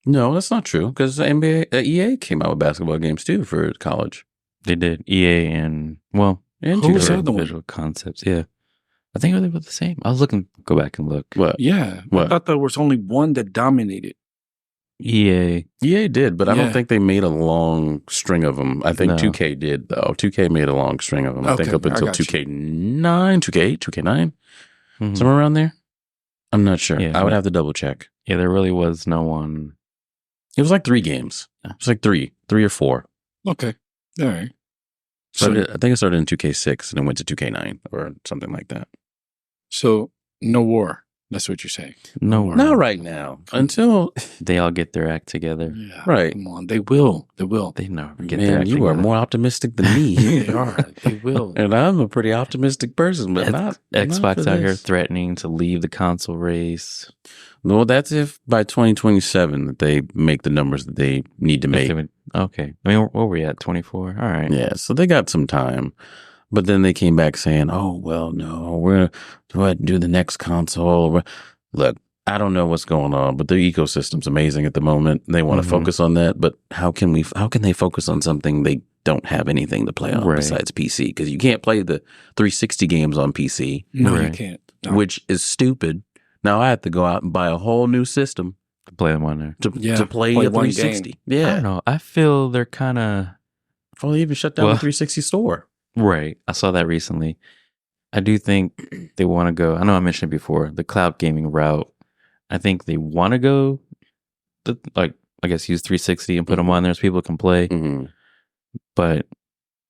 S3: No, that's not true. Because EA came out with basketball games too for college.
S1: They did. EA and, well,
S3: And
S2: Who was
S3: 2K.
S2: the other one?
S1: Visual Concepts. Yeah. I think they were the same. I was looking, go back and look.
S3: What?
S2: Yeah. I
S3: What?
S2: thought there was only one that dominated.
S1: EA.
S3: EA did, but I don't
S2: Yeah.
S3: think they made a long string of them. I think
S1: No.
S3: 2K did, though. 2K made a long string of them. I think
S2: Okay,
S3: up
S2: I
S3: until
S2: got you.
S3: 2K9, 2K8, 2K9,
S1: Mhm.
S3: somewhere around there. I'm not sure.
S1: Yeah.
S3: I would have to double check.
S1: Yeah, there really was no one.
S3: It was like 3 games. It was like three or 4.
S2: Okay. All right.
S3: So
S2: So,
S3: I think it started in 2K6 and then went to 2K9 or something like that.
S2: so no war. That's what you're saying.
S1: No,
S3: Not right now. Until,
S1: they all get their act together.
S2: Yeah.
S3: right.
S2: Come on. They will. They will.
S1: They never get their
S3: Man,
S1: act
S3: you
S1: together.
S3: are more optimistic than me.
S2: They are. They will.
S3: And I'm a pretty optimistic person, but not
S1: Xbox
S3: not for
S1: out here
S3: this.
S1: threatening to leave the console race.
S3: No, that's if by 2027 that they make the numbers that they need to make.
S1: Okay. I mean, where were we at? 24? All right.
S3: Yeah, so they got some time. But then they came back saying, oh, well, no, we're going to do the next console. Look, I don't know what's going on, but their ecosystem's amazing at the moment. They want to
S1: Mhm.
S3: focus on that, but how can they focus on something they don't have anything to play on
S1: Right.
S3: besides PC? Because you can't play the 360 games on PC,
S2: No, you
S1: Right.
S2: can't. No.
S3: which is stupid. Now I have to go out and buy a whole new system
S1: To play them on there.
S3: to
S2: Yeah,
S3: play
S2: play
S3: a
S2: one
S3: 360.
S1: I don't
S3: Yeah.
S1: know. I feel they're kind of
S3: Well, they even shut down
S1: Well-
S3: the 360 store.
S1: right. I saw that recently. I do think they want to go. I know I mentioned it before, the cloud gaming route. I think they want to go, like, I guess use 360 and put them on there so people can play.
S3: Mm-hmm.
S1: But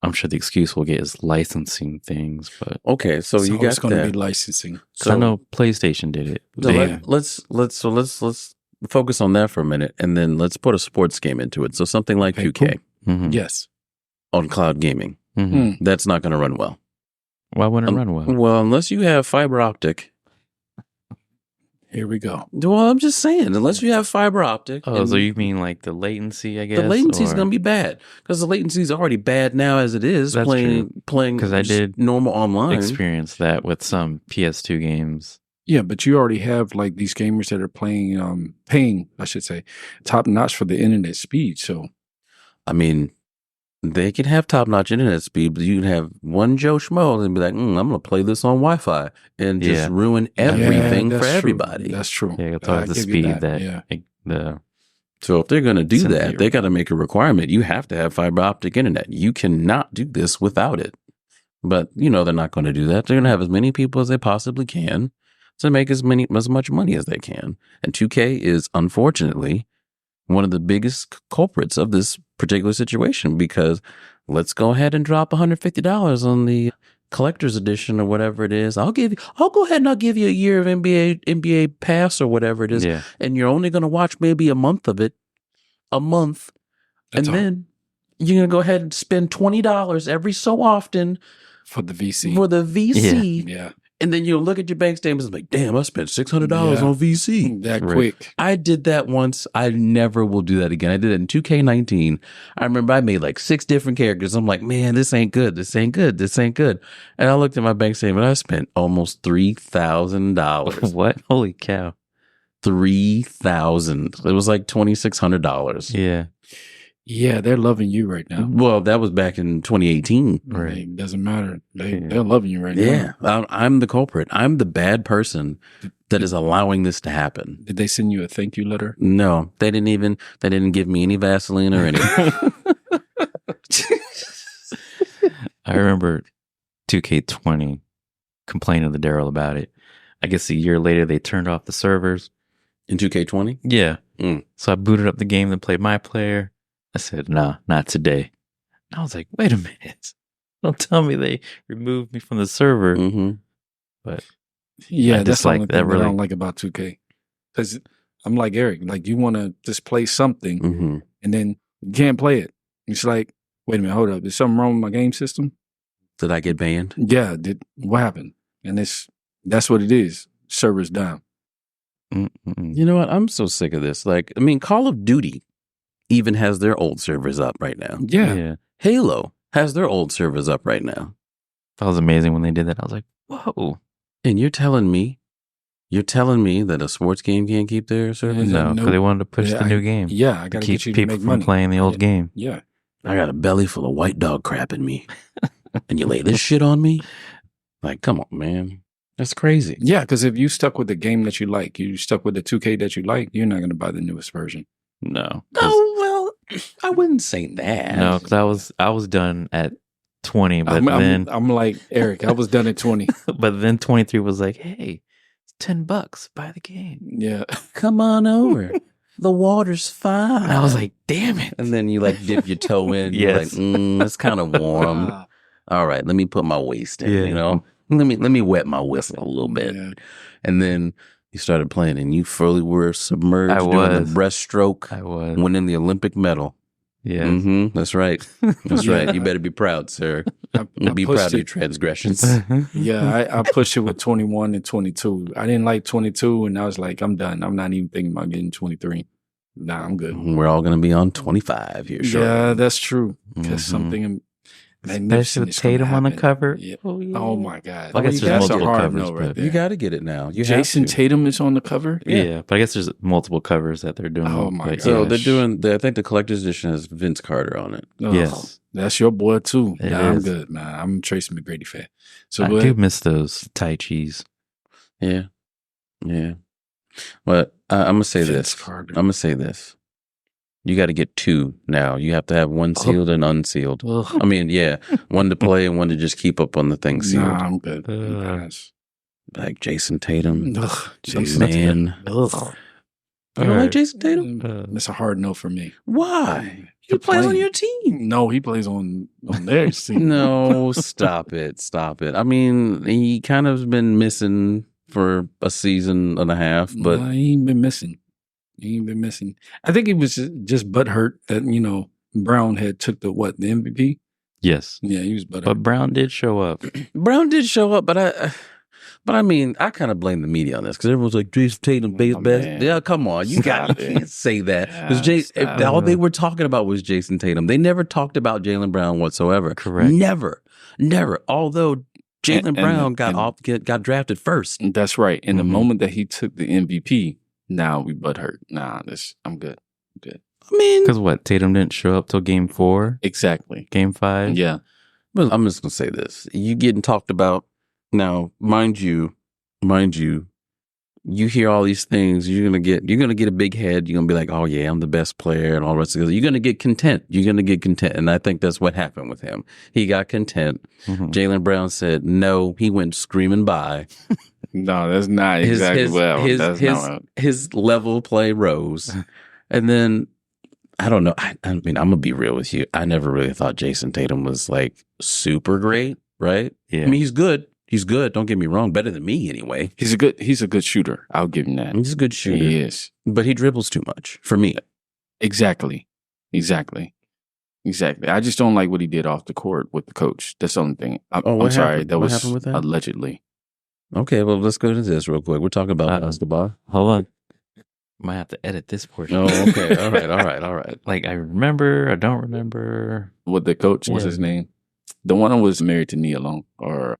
S1: I'm sure the excuse we'll get is licensing things. But
S3: Okay, so you got
S2: it's going to
S3: that.
S2: be licensing.
S1: I know PlayStation did it.
S3: So
S1: They-
S3: let's focus on that for a minute, and then let's put a sports game into it. So something like
S2: Okay,
S3: 2K
S1: Mhm.
S2: Yes.
S3: on cloud gaming,
S1: Mhm.
S2: Mm.
S3: that's not going to run well.
S1: Why wouldn't it run well?
S3: Well, unless you have fiber optic.
S2: Here we go.
S3: Well, I'm just saying, unless you have fiber optic.
S1: Oh,
S3: and
S1: so you mean like the latency? I guess
S3: the latency is
S1: or-
S3: going to be bad because the latency is already bad now as it is.
S1: That's
S3: playing
S1: 'Cause I
S3: just
S1: did
S3: normal online.
S1: experience that with some PS2 games.
S2: Yeah, but you already have like these gamers that are paying, I should say, top notch for the internet speed. So
S3: I mean, they can have top-notch internet speed, but you can have one Joe Schmo and be like, I'm going to play this on Wi-Fi and just
S1: Yeah.
S3: ruin
S2: Yeah,
S3: everything for
S2: that's true.
S3: everybody.
S2: That's true.
S1: Yeah, it's
S2: I
S1: always the
S2: give you
S1: speed that
S2: Yeah.
S1: the
S3: So if they're going to do
S1: Simply
S3: that, they got to make a requirement. You have to have fiber optic internet. You cannot do this without it. But, they're not going to do that. They're going to have as many people as they possibly can to make as much money as they can. And 2K is, unfortunately, one of the biggest culprits of this particular situation because let's go ahead and drop $150 on the collector's edition or whatever it is. I'll go ahead and I'll give you a year of NBA pass or whatever it is.
S1: yeah.
S3: And you're only going to watch maybe a month of it,
S2: That's
S3: and
S2: all.
S3: then you're going to go ahead and spend $20 every so often
S2: For the VC.
S3: for the VC.
S2: Yeah.
S3: And then you'll look at your bank statements and be like, damn, I spent $600
S2: Yeah.
S3: on VC.
S2: That
S1: Right.
S2: quick.
S3: I did that once. I never will do that again. I did it in 2K19. I remember I made like 6 different characters. I'm like, man, this ain't good. This ain't good. This ain't good. And I looked at my bank statement. I spent almost $3,000.
S1: What? Holy cow.
S3: 3,000. It was like $2,600.
S1: Yeah.
S2: Yeah, they're loving you right now.
S3: Well, that was back in 2018.
S1: Right.
S2: It doesn't matter.
S1: Yeah.
S2: They're loving you right
S3: Yeah,
S2: now.
S3: I'm the culprit. I'm the bad person that is allowing this to happen.
S2: Did they send you a thank you letter?
S3: No, they didn't give me any Vaseline or anything.
S1: I remember 2K20 complaining to Darryl about it. I guess a year later they turned off the servers.
S3: In 2K20?
S1: Yeah.
S3: Mm.
S1: So I booted up the game and played my player. I said, nah, not today. And I was like, wait a minute. Don't tell me they removed me from the server.
S3: Mm-hmm.
S1: But
S2: Yeah,
S1: I
S2: that's the
S1: dislike
S2: only
S1: that,
S2: thing that I
S1: really.
S2: don't like about 2K. Because I'm like Eric, like you want to just play something
S3: Mm-hmm.
S2: and then you can't play it. It's like, wait a minute, hold up. Is something wrong with my game system?
S3: Did I get banned?
S2: Yeah, what happened? And that's what it is. Server's down.
S1: mm-mm.
S3: You know what? I'm so sick of this. Like, I mean, Call of Duty even has their old servers up right now.
S2: Yeah.
S3: Halo has their old servers up right now.
S1: That was amazing when they did that. I was like, whoa.
S3: And you're telling me that a sports game can't keep their servers?
S1: No, because they wanted to push the new game.
S2: Yeah, I got to
S1: keep
S2: get you to
S1: people
S2: make
S1: from
S2: money.
S1: playing the old game.
S2: Yeah.
S3: I got a belly full of white dog crap in me. And you lay this shit on me? Like, come on, man. That's crazy.
S2: Yeah, because if you stuck with the game that you like, you stuck with the 2K that you like, you're not going to buy the newest version.
S1: No.
S3: Oh, well, I wouldn't say that.
S1: No, because I was done at 20, but
S2: I'm like, Eric, I was done at 20.
S1: But then 23 was like, hey, it's $10. Buy the game.
S2: Yeah.
S3: Come on over. The water's fine.
S1: And I was like, damn it.
S3: And then you like dip your toe in.
S1: Yes.
S3: You're like, it's kind of warm. All right, let me put my waist in,
S1: Yeah.
S3: you know? Let me wet my whistle a little bit.
S2: Yeah.
S3: And then you started playing and you fully were submerged
S1: I
S3: doing
S1: was.
S3: the breaststroke,
S1: I was.
S3: winning the Olympic medal.
S1: Yeah.
S3: Mm-hmm. That's right. That's
S2: Yeah.
S3: right. You better be proud, sir.
S2: I
S3: Be
S2: pushed
S3: proud of your
S2: it.
S3: transgressions.
S2: Yeah, I pushed it with 21 and 22. I didn't like 22, and I was like, I'm done. I'm not even thinking about getting 23. Nah, I'm good.
S3: We're all going to be on 25 here shortly.
S2: Yeah, that's true. Because
S1: Mhm.
S2: something
S1: Especially
S2: magnificent
S1: with
S2: is gonna
S1: Tatum on the
S2: happen.
S1: cover.
S2: Yeah.
S1: Oh, yeah.
S2: Oh my God.
S1: I guess there's
S2: That's a
S1: multiple
S2: hard
S1: covers,
S2: no right
S1: but-
S2: there.
S3: You got to get it now. You
S2: Jason
S3: have to.
S2: Tatum is on the cover.
S1: Yeah, but I guess there's multiple covers that they're doing.
S2: Oh, my
S1: But
S2: God.
S3: So
S1: yeah.
S3: they're doing, I think the collector's edition has Vince Carter on it.
S2: Oh,
S1: Yes.
S2: that's your boy too.
S1: It
S2: Nah, I'm
S1: is.
S2: good, man. I'm a Tracy McGrady fan. So
S1: I
S2: go
S1: do
S2: ahead.
S1: miss those Tai Chis.
S3: Yeah. Yeah. But I'm going to say
S2: Vince
S3: this.
S2: Carter.
S3: I'm going to say this. You got to get two now. You have to have one sealed and unsealed.
S1: Ugh.
S3: I mean, yeah, one to play and one to just keep up on the thing sealed.
S2: Nah, I'm good.
S1: Ugh.
S3: Like Jason Tatum.
S2: Ugh,
S3: The
S2: Jason
S3: man.
S1: Ugh.
S3: You don't like Jason Tatum?
S2: It's a hard no for me.
S3: Why? He
S2: The
S3: plays on
S2: plane.
S3: your team.
S2: No, he plays on their team.
S3: No, stop it. Stop it. I mean, he kind of been missing for a season and a half, but
S2: Nah, he ain't been missing. He ain't been missing. I think he was just butthurt that, Brown had took the MVP?
S1: Yes.
S2: Yeah, he was butthurt.
S1: But Brown did show up.
S3: Brown did show up, but I mean, I kind of blame the media on this because everyone's like Jason Tatum best.
S2: man.
S3: Yeah, come on, you
S2: Stop it.
S3: can't say that because
S2: Stop
S3: all
S1: it.
S3: they were talking about was Jason Tatum. They never talked about Jaylen Brown whatsoever.
S1: Correct.
S3: Never. Although Jaylen
S2: And-
S3: Brown
S2: and-
S3: got drafted first.
S2: That's right. In the
S1: Mhm.
S2: moment that he took the MVP, now we butthurt. Nah, I'm good.
S3: I mean,
S1: Because what? Tatum didn't show up till game 4,
S2: Exactly.
S1: game 5.
S2: Yeah.
S3: well, I'm just gonna say this: you getting talked about now, mind you. You hear all these things, you're gonna get a big head. You're gonna be like, "Oh yeah, I'm the best player," and all the rest of it. You're gonna get content. And I think that's what happened with him. He got content.
S1: Mhm.
S3: Jaylen Brown said no. He went screaming by.
S2: No, that's not exactly
S3: His level of play rose, and then I don't know. I mean, I'm gonna be real with you. I never really thought Jason Tatum was like super great, right?
S1: Yeah.
S3: I mean, he's good. He's good. Don't get me wrong. Better than me anyway.
S2: He's a good shooter. I'll give him that.
S3: He's a good shooter.
S2: He is.
S3: But he dribbles too much for me.
S2: Exactly. I just don't like what he did off the court with the coach. That's the only thing. I'm
S3: what
S2: sorry.
S3: happened?
S2: That
S3: What
S2: was
S3: happened with that?
S2: allegedly.
S3: Okay, well, let's go into this real quick. We're talking about
S1: Uh-oh.
S3: basketball.
S1: Hold on. Might have to edit this portion.
S3: Oh, okay. All right.
S1: Like, I remember, I don't remember.
S2: With the coach, what's
S1: Yeah.
S2: his name? The one who was married to Nia Long, or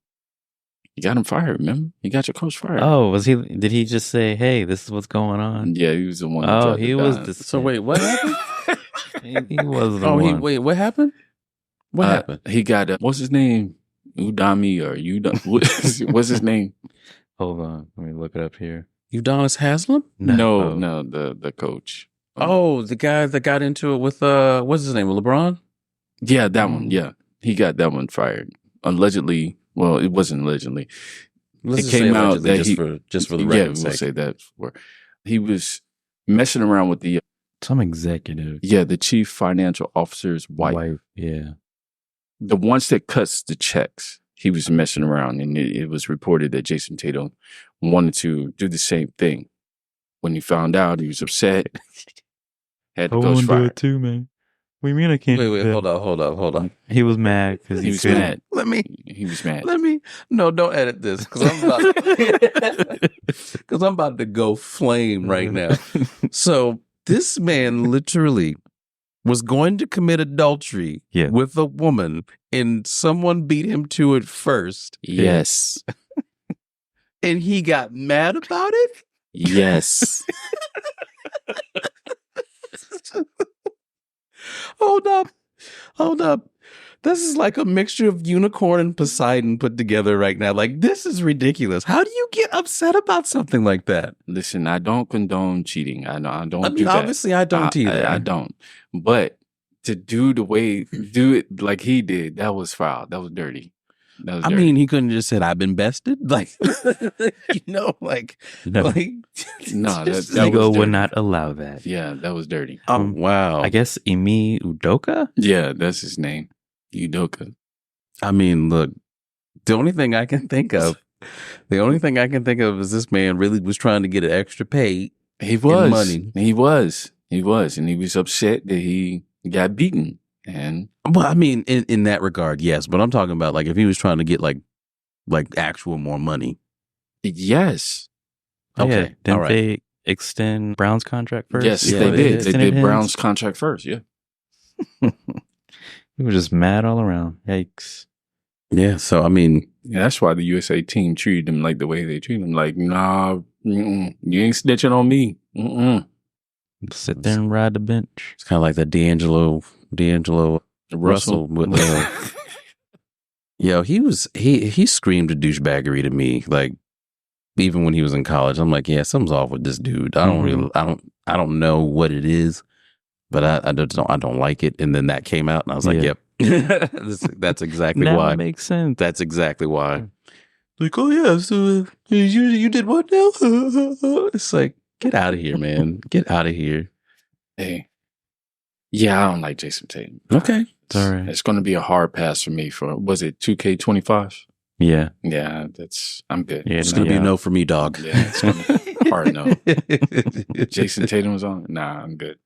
S2: you got him fired. Remember, you got your coach fired.
S1: Oh, did he just say, hey, this is what's going on?
S2: Yeah, he was the one. That
S1: Oh,
S2: dropped
S1: he
S2: the
S1: was
S2: dime.
S1: the.
S3: So wait, what happened?
S1: He was the one.
S3: Wait, what happened? What happened?
S2: He got what's his name? Udami or what's his name?
S1: Hold on. Let me look it up here.
S3: Udonis Haslem?
S2: No, the coach.
S3: Oh, the guy that got into it with what's his name? LeBron?
S2: Yeah, that one. Yeah, he got that one fired. Allegedly. Well, it wasn't allegedly.
S3: Let's
S2: It
S3: just
S2: came
S3: say
S2: out
S3: allegedly,
S2: that
S3: just for the
S2: yeah,
S3: record's
S2: we'll
S3: sake.
S2: say that. He was messing around with
S1: Some executive.
S2: the chief financial officer's wife.
S1: Yeah.
S2: The ones that cuts the checks. He was messing around, and it was reported that Jason Tatum wanted to do the same thing. When he found out, he was upset. Had the coach fired.
S1: too, man. What do you mean I can't?
S3: Wait, hold on.
S1: He was mad because
S2: He was mad.
S3: He
S2: was mad.
S3: No, don't edit this because I'm about to go flame right now. So this man literally was going to commit adultery with a woman and someone beat him to it first.
S2: Yes.
S3: And he got mad about it?
S2: Yes.
S3: Hold up. This is like a mixture of unicorn and Poseidon put together right now. Like, this is ridiculous. How do you get upset about something like that?
S2: Listen, I don't condone cheating. I don't do that.
S3: Obviously, I don't either.
S2: I don't. But to do it like he did, that was foul. That was dirty.
S3: I mean, he couldn't just said, "I've been bested." Like,
S1: no.
S2: that
S1: ego would not allow that.
S2: Yeah, that was dirty.
S3: Wow.
S1: I guess Imi Udoka?
S2: Yeah, that's his name. Udoka.
S3: I mean, look, the only thing I can think of is this man really was trying to get an extra pay.
S2: He was. Money. He was. And he was upset that he got beaten. And
S3: well, I mean, in that regard, yes. But I'm talking about like if he was trying to get like actual more money.
S2: Yes.
S3: Okay.
S1: Didn't they extend Brown's contract first?
S2: Yes, they did. They did Brown's contract first. Yeah.
S1: He was just mad all around. Yikes.
S3: Yeah. So I mean,
S2: that's why the USA team treated him like the way they treat him. Like, nah, you ain't snitching on me.
S1: Sit there and ride the bench.
S3: It's kind of like that D'Angelo Russell. Yo, he screamed a douchebaggery to me. Like, even when he was in college, I'm like, yeah, something's off with this dude. I don't know what it is, but I don't like it. And then that came out, and I was like, yep, that's exactly
S1: now
S3: why.
S1: It makes sense.
S3: That's exactly why. Like, oh yeah, so you did what now? It's like, get out of here, man. Get out of here.
S2: Hey. Yeah, I don't like Jason Tatum.
S3: Okay.
S1: It's all right.
S2: It's going to be a hard pass for me was it 2K25?
S1: Yeah.
S2: Yeah, I'm good.
S3: Yeah, it's going to be a no for me, dog.
S2: Yeah, it's going to be a hard no. Jason Tatum was on? Nah, I'm good.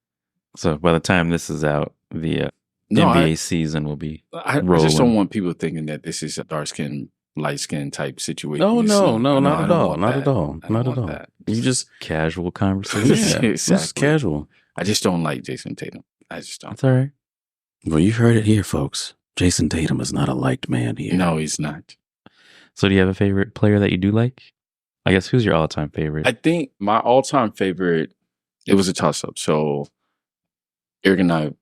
S1: So by the time this is out, the NBA season will be rolling.
S2: I just don't want people thinking that this is a dark skin, light skin type situation.
S3: No, not at all. Not at all. Not at all.
S2: That.
S3: You just
S1: casual conversation.
S2: Yeah, exactly.
S3: Just casual.
S2: I just don't like Jason Tatum. I just don't.
S1: That's all right.
S3: Well, you heard it here, folks. Jason Tatum is not a liked man here.
S2: No, he's not.
S1: So do you have a favorite player that you do like? I guess who's your all-time favorite?
S2: I think my all-time favorite, it was a toss-up. So Eric and I,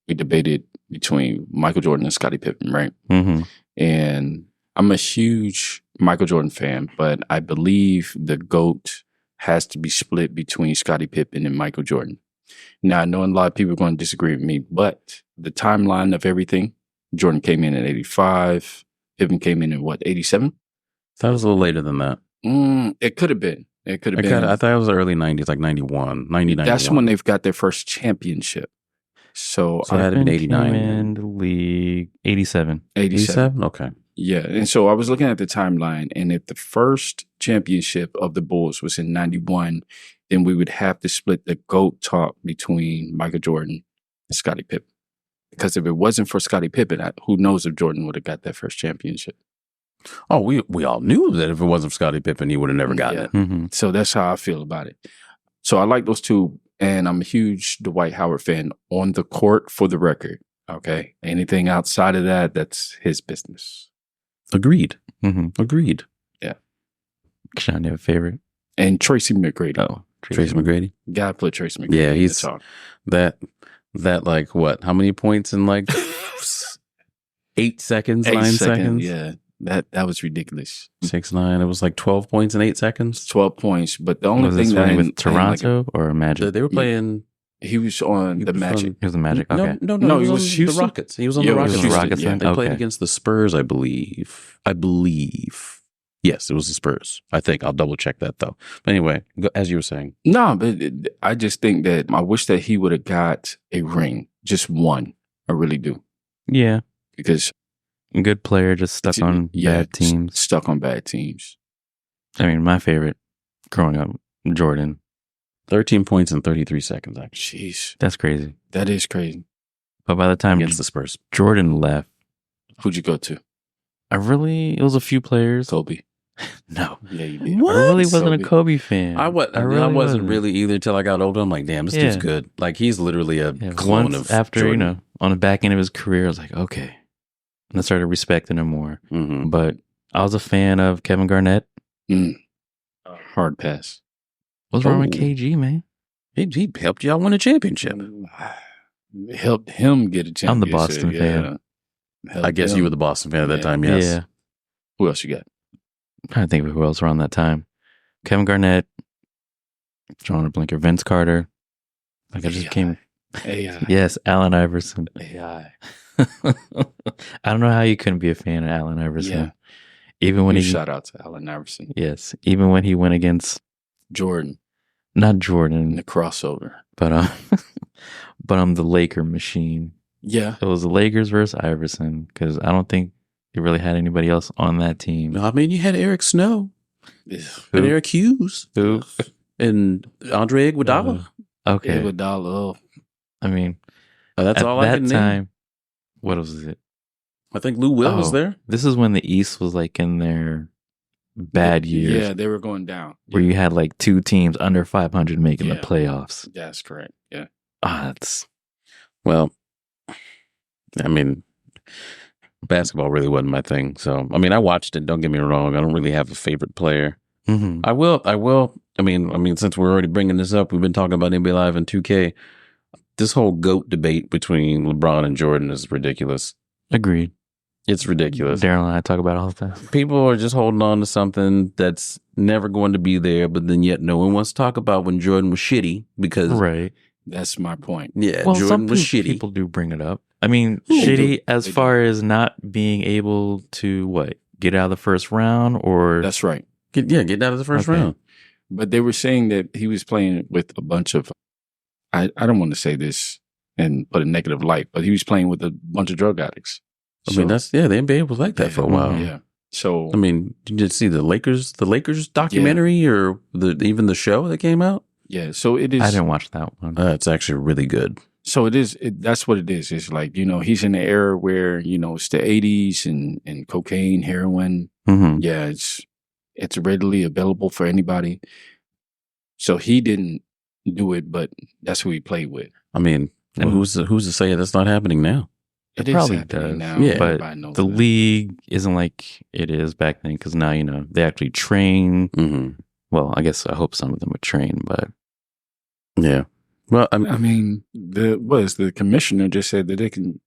S2: we debated between Michael Jordan and Scottie Pippen, right?
S1: Mm-hmm.
S2: And I'm a huge Michael Jordan fan, but I believe the GOAT has to be split between Scottie Pippen and Michael Jordan. Now, I know a lot of people are going to disagree with me, but the timeline of everything, Jordan came in at 85. Pippen came in at 87?
S3: That was a little later than that.
S2: It could have been. I
S3: thought it was the early 90s, like 91, 90, 91.
S2: That's when they've got their first championship. So
S3: I had been 89.
S1: In the league, 87.
S2: 87?
S3: Okay.
S2: Yeah. And so I was looking at the timeline, and if the first championship of the Bulls was in 91, then we would have to split the GOAT talk between Michael Jordan and Scottie Pippen. Because if it wasn't for Scottie Pippen, who knows if Jordan would have got that first championship.
S3: Oh, we all knew that if it wasn't for Scottie Pippen, he would have never gotten it.
S1: Mm-hmm.
S2: So that's how I feel about it. So I like those two, and I'm a huge Dwight Howard fan on the court, for the record. Okay? Anything outside of that, that's his business.
S3: Agreed.
S1: Mm-hmm.
S3: Agreed.
S2: Yeah.
S1: Kishion, you have a favorite?
S2: And Tracy McGrady.
S1: Oh,
S3: Tracy McGrady.
S2: Gotta put Tracy McGrady.
S3: Yeah, he's that like what? How many points in like 8 seconds, 9 seconds?
S2: Yeah, that was ridiculous.
S3: 6-9. It was like 12 points in 8 seconds.
S2: 12 points. But the only
S1: was
S2: thing
S1: this
S2: that
S1: one with Toronto or Magic?
S3: They were playing.
S2: He was on the Magic.
S1: He was the Magic. Okay.
S3: No, he was
S2: Houston?
S3: the Rockets. He was on
S2: Yeah,
S3: the
S2: it was
S3: Rockets.
S2: Houston,
S1: Rockets.
S2: yeah.
S3: They played against the Spurs, I believe. Yes, it was the Spurs. I think. I'll double check that though. But anyway, as you were saying.
S2: No, but I just think that I wish that he would have got a ring. Just one. I really do.
S1: Yeah.
S2: Because
S1: good player, just stuck on bad teams.
S2: Stuck on bad teams.
S1: I mean, my favorite growing up, Jordan.
S3: 13 points in 33 seconds, actually.
S2: Jeez.
S1: That's crazy.
S2: That is crazy.
S1: But by the time
S3: Against the Spurs,
S1: Jordan left,
S2: Who'd you go to?
S1: it was a few players.
S2: Kobe.
S1: No.
S2: Yeah, you did.
S3: What?
S1: I really wasn't
S2: So
S1: a Kobe fan.
S3: I wasn't really either till I got older. I'm like, damn, this dude's good. Like, he's literally a clone
S1: Once
S3: of
S1: after,
S3: Jordan.
S1: on the back end of his career, I was like, okay. And I started respecting him more.
S3: Mhm.
S1: But I was a fan of Kevin Garnett.
S2: Hard pass.
S1: What's wrong with KG, man?
S3: He helped y'all win a championship.
S2: Helped him get a championship.
S1: I'm the Boston fan.
S2: Helped
S3: I guess
S2: him.
S3: you were the Boston fan at that time, yes.
S1: Yeah.
S2: Who else you got?
S1: I'm trying to think of who else around that time. Kevin Garnett, John Blinker, Vince Carter. Like I just came.
S2: AI.
S1: Yes, Allen Iverson.
S2: AI.
S1: I don't know how you couldn't be a fan of Allen Iverson.
S2: Yeah.
S1: Even when
S2: Shout out to Allen Iverson.
S1: Yes, even when he went against
S2: Jordan.
S1: not
S2: In
S1: Jordan,
S2: the crossover.
S1: but the Laker machine.
S2: Yeah.
S1: It was the Lakers versus Iverson because I don't think they really had anybody else on that team.
S3: No, I mean, you had Eric Snow and
S1: Who?
S3: Eric Hughes
S1: Who?
S3: and Andre Iguodala.
S1: Okay,
S2: Iguodala.
S1: I mean,
S3: That's
S1: at
S3: all I
S1: that
S3: can name.
S1: time. What was it?
S3: I think Lou Will was there.
S1: This is when the East was like in their bad years.
S2: Yeah, they were going down.
S1: Where you had like two teams under 500 making the
S2: Yeah.
S1: playoffs.
S2: That's correct. Yeah.
S1: That's
S3: Well, I mean, basketball really wasn't my thing. So, I mean, I watched it. Don't get me wrong. I don't really have a favorite player.
S1: mm-hmm.
S3: I will. I mean, since we're already bringing this up, we've been talking about NBA Live and 2K. This whole GOAT debate between LeBron and Jordan is ridiculous.
S1: Agreed.
S3: It's ridiculous.
S1: Darryl and I talk about it all the time.
S3: People are just holding on to something that's never going to be there, but then yet no one wants to talk about when Jordan was shitty because,
S1: Right.
S2: That's my point.
S3: yeah,
S1: Well,
S3: Jordan
S1: some
S3: was shitty.
S1: people do bring it up. I mean,
S2: They
S1: shitty
S2: do.
S1: as
S2: They
S1: far as not being able to get out of the first round or
S2: That's right.
S3: Get out of the first
S1: Okay.
S3: round.
S2: But they were saying that he was playing with a bunch of, I don't want to say this and put a negative light, but he was playing with a bunch of drug addicts.
S3: I mean, the NBA was like that for a while.
S2: Yeah. So,
S3: I mean, did you see the Lakers documentary or even the show that came out?
S2: yeah. So it is.
S1: I didn't watch that one.
S3: It's actually really good.
S2: So it is. That's what it is. It's like, he's in the era where, it's the 80s and cocaine, heroin.
S1: Mm-hmm.
S2: Yeah. It's readily available for anybody. So he didn't do it, but that's who he played with.
S3: I mean,
S1: And-
S3: who's to say that's not happening now?
S2: It
S1: probably
S2: happening
S1: does.
S2: now.
S3: Yeah.
S1: But
S2: Everybody knows
S1: the
S2: that.
S1: league isn't like it is back then because now, they actually train.
S3: Mm-hmm.
S1: Well, I guess I hope some of them would train, but
S3: Yeah. Well,
S2: I mean, the commissioner just said that they can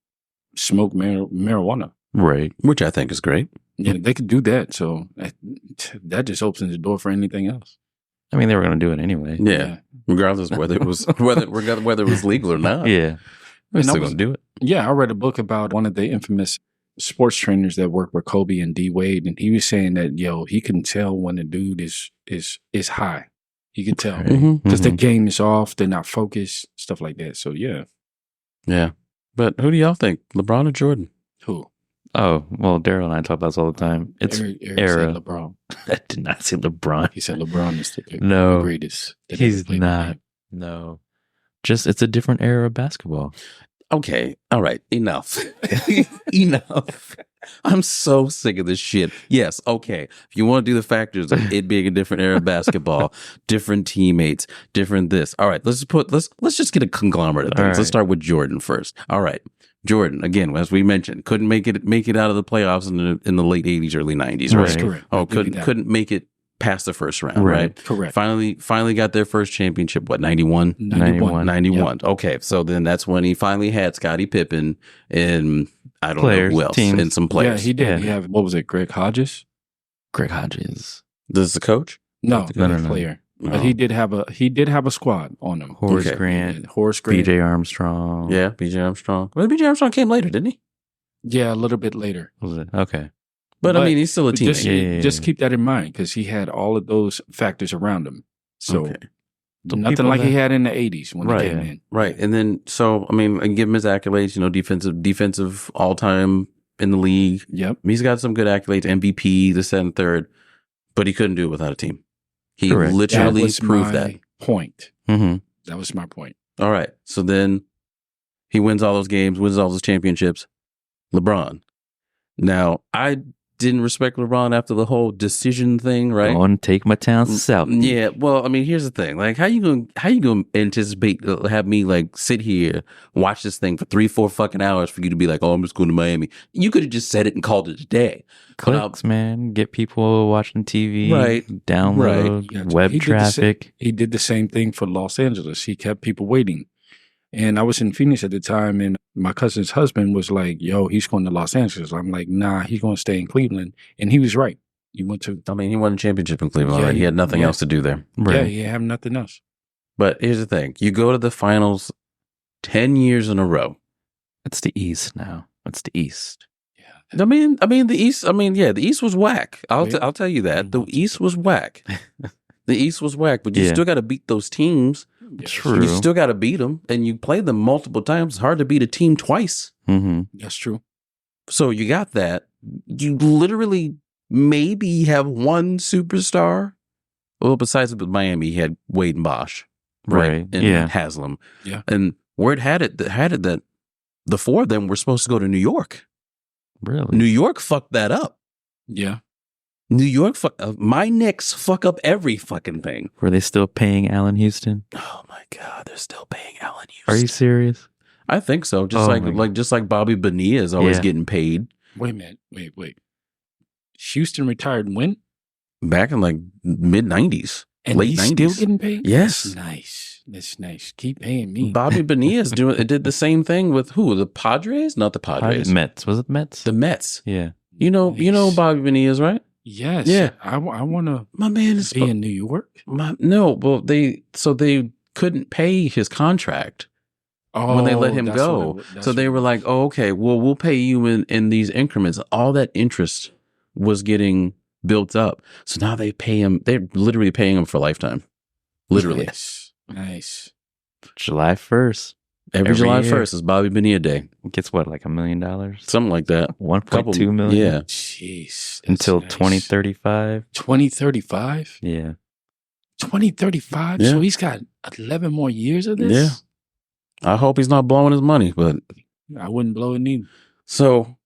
S2: smoke marijuana.
S1: right.
S3: which I think is great.
S2: Yeah, they could do that. So that just opens the door for anything else.
S1: I mean, they were going to do it anyway.
S3: Yeah. Regardless whether it was whether it was legal or not.
S1: Yeah.
S3: We're
S2: And I
S3: still
S2: was-
S3: gonna do it.
S2: Yeah, I read a book about one of the infamous sports trainers that worked with Kobe and D Wade, and he was saying that he can tell when a dude is high. He can tell
S3: Mhm.
S2: because the
S1: Mhm.
S2: game is off, they're not focused, stuff like that. So yeah,
S3: Yeah. But who do y'all think? LeBron or Jordan?
S2: who?
S1: Oh, well, Darryl and I talk about this all the time. It's
S2: Eric
S1: era.
S2: said LeBron.
S1: I did not say LeBron.
S2: He said LeBron is the
S1: No,
S2: greatest. that
S1: he's
S2: ever played the
S1: not.
S2: game.
S1: No. Just it's a different era of basketball.
S3: Okay. All right. Enough. Enough. I'm so sick of this shit. Yes. Okay. If you want to do the factors of it being a different era of basketball, different teammates, different this. All right. Let's just get a conglomerate of things.
S1: All right.
S3: Let's start with Jordan first. All right. Jordan, again, as we mentioned, couldn't make it out of the playoffs in the late 80s, early 90s, right?
S1: Right.
S2: That's correct.
S3: Oh,
S2: I'll give you that.
S3: couldn't make it past the first round,
S1: Right.
S3: right?
S2: Correct.
S3: Finally got their first championship, what, 91?
S2: 91.
S3: 91. Okay, so then that's when he finally had Scottie Pippen and I don't
S1: Players,
S3: know who else
S1: teams.
S3: and some players.
S2: Yeah, he did.
S1: Yeah.
S2: He have what was it? Greg Hodges?
S1: Greg Hodges,
S3: This is the coach?
S2: No,
S1: No,
S2: the
S1: no.
S2: player.
S3: No.
S2: But he did have a squad on him.
S1: Horace
S3: Okay.
S1: Grant,
S2: Horace Grant.
S1: BJ Armstrong.
S3: Yeah, BJ Armstrong. Well, BJ Armstrong came later, didn't he?
S2: Yeah, a little bit later.
S1: Was it? Okay.
S3: But I
S2: But
S3: mean, he's still a teammate.
S2: Just,
S1: Yeah.
S2: just keep that in mind because he had all of those factors around him. So
S3: Okay.
S1: The
S2: nothing
S1: people
S2: like
S1: that-
S2: he had in the 80s when
S3: Right.
S2: he came in.
S3: Right. And then, so, I mean, and give him his accolades, defensive all time in the league.
S2: Yep.
S3: He's got some good accolades, MVP, this, that, and third, but he couldn't do it without a team. He
S1: Correct.
S3: literally
S2: was
S3: proved
S2: my
S3: that.
S2: point.
S1: Mm-hmm.
S2: That was my point.
S3: All right. So then he wins all those games, wins all those championships. LeBron. Now, I didn't respect LeBron after the whole decision thing, right?
S1: Go and take my town south.
S3: Yeah, well, I mean, here's the thing. Like, how you gonna anticipate have me like sit here, watch this thing for 3-4 fucking hours for you to be like, oh, I'm just going to Miami. You could have just said it and called it a day.
S1: Clicks, man. Get people watching TV.
S3: Right.
S1: Download.
S2: Right.
S1: Web traffic.
S2: He did the same thing for Los Angeles. He kept people waiting. And I was in Phoenix at the time, and my cousin's husband was like, yo, he's going to Los Angeles. I'm like, nah, he's going to stay in Cleveland. And he was right. He went to...
S3: I mean, he won a championship in Cleveland.
S2: Yeah,
S3: Right? He had nothing
S2: yeah.
S3: else to do there.
S1: Right.
S2: Yeah, he have nothing else.
S3: But here's the thing. You go to the finals 10 years in a row.
S1: It's the East now. It's the East.
S3: I mean, the East, the East was whack. I'll tell you that. The
S2: Mhm.
S3: East was whack. The East was whack, but you
S1: Yeah.
S3: still got to beat those teams.
S1: True.
S3: You still got to beat them, and you play them multiple times. It's hard to beat a team twice.
S1: Mm-hmm.
S2: That's true.
S3: So you got that. You literally maybe have one superstar. Well, besides Miami, he had Wade and Bosch,
S1: Right.
S3: And
S1: Yeah.
S3: Haslam.
S2: Yeah.
S3: And word had it that the four of them were supposed to go to New York.
S1: Really?
S3: New York fucked that up.
S2: Yeah.
S3: New York, my Knicks fuck up every fucking thing.
S1: Were they still paying Allen Houston?
S3: Oh my God, they're still paying Allen Houston.
S1: Are you serious?
S3: I think so. Just just like Bobby Bonilla is always
S1: Yeah.
S3: getting paid.
S2: Wait a minute. Wait. Houston retired when?
S3: Back in like mid 90s,
S2: And
S3: late
S2: he's
S3: 90s.
S2: still getting paid?
S3: Yes.
S2: That's nice. That's nice. Keep paying me.
S3: Bobby Bonilla did the same thing with who? The Padres? Not the Padres.
S1: Mets. Was it Mets?
S3: The Mets.
S1: Yeah.
S3: You know
S2: Nice.
S3: Bobby Bonilla is, right?
S2: Yes.
S3: Yeah.
S2: I want to
S3: My man is
S2: be in New York.
S3: they couldn't pay his contract when they let him
S2: that's
S3: go.
S2: what it-
S3: So they were like, "Oh, okay, well, we'll pay you in these increments." All that interest was getting built up. So now they pay him. They're literally paying him for a lifetime. Literally.
S2: Nice.
S1: July 1st.
S3: Every
S1: Every
S3: July
S1: year.
S3: 1st is Bobby Bonilla Day.
S1: Gets what, like $1 million?
S3: Something like that.
S1: 1.2 million?
S3: Yeah.
S2: Jeez. that's
S1: Until
S2: nice.
S1: 2035?
S2: 2035?
S1: Yeah.
S2: 2035?
S3: Yeah.
S2: So he's got 11 more years of this?
S3: Yeah. I hope he's not blowing his money, but
S2: I wouldn't blow it neither.
S3: so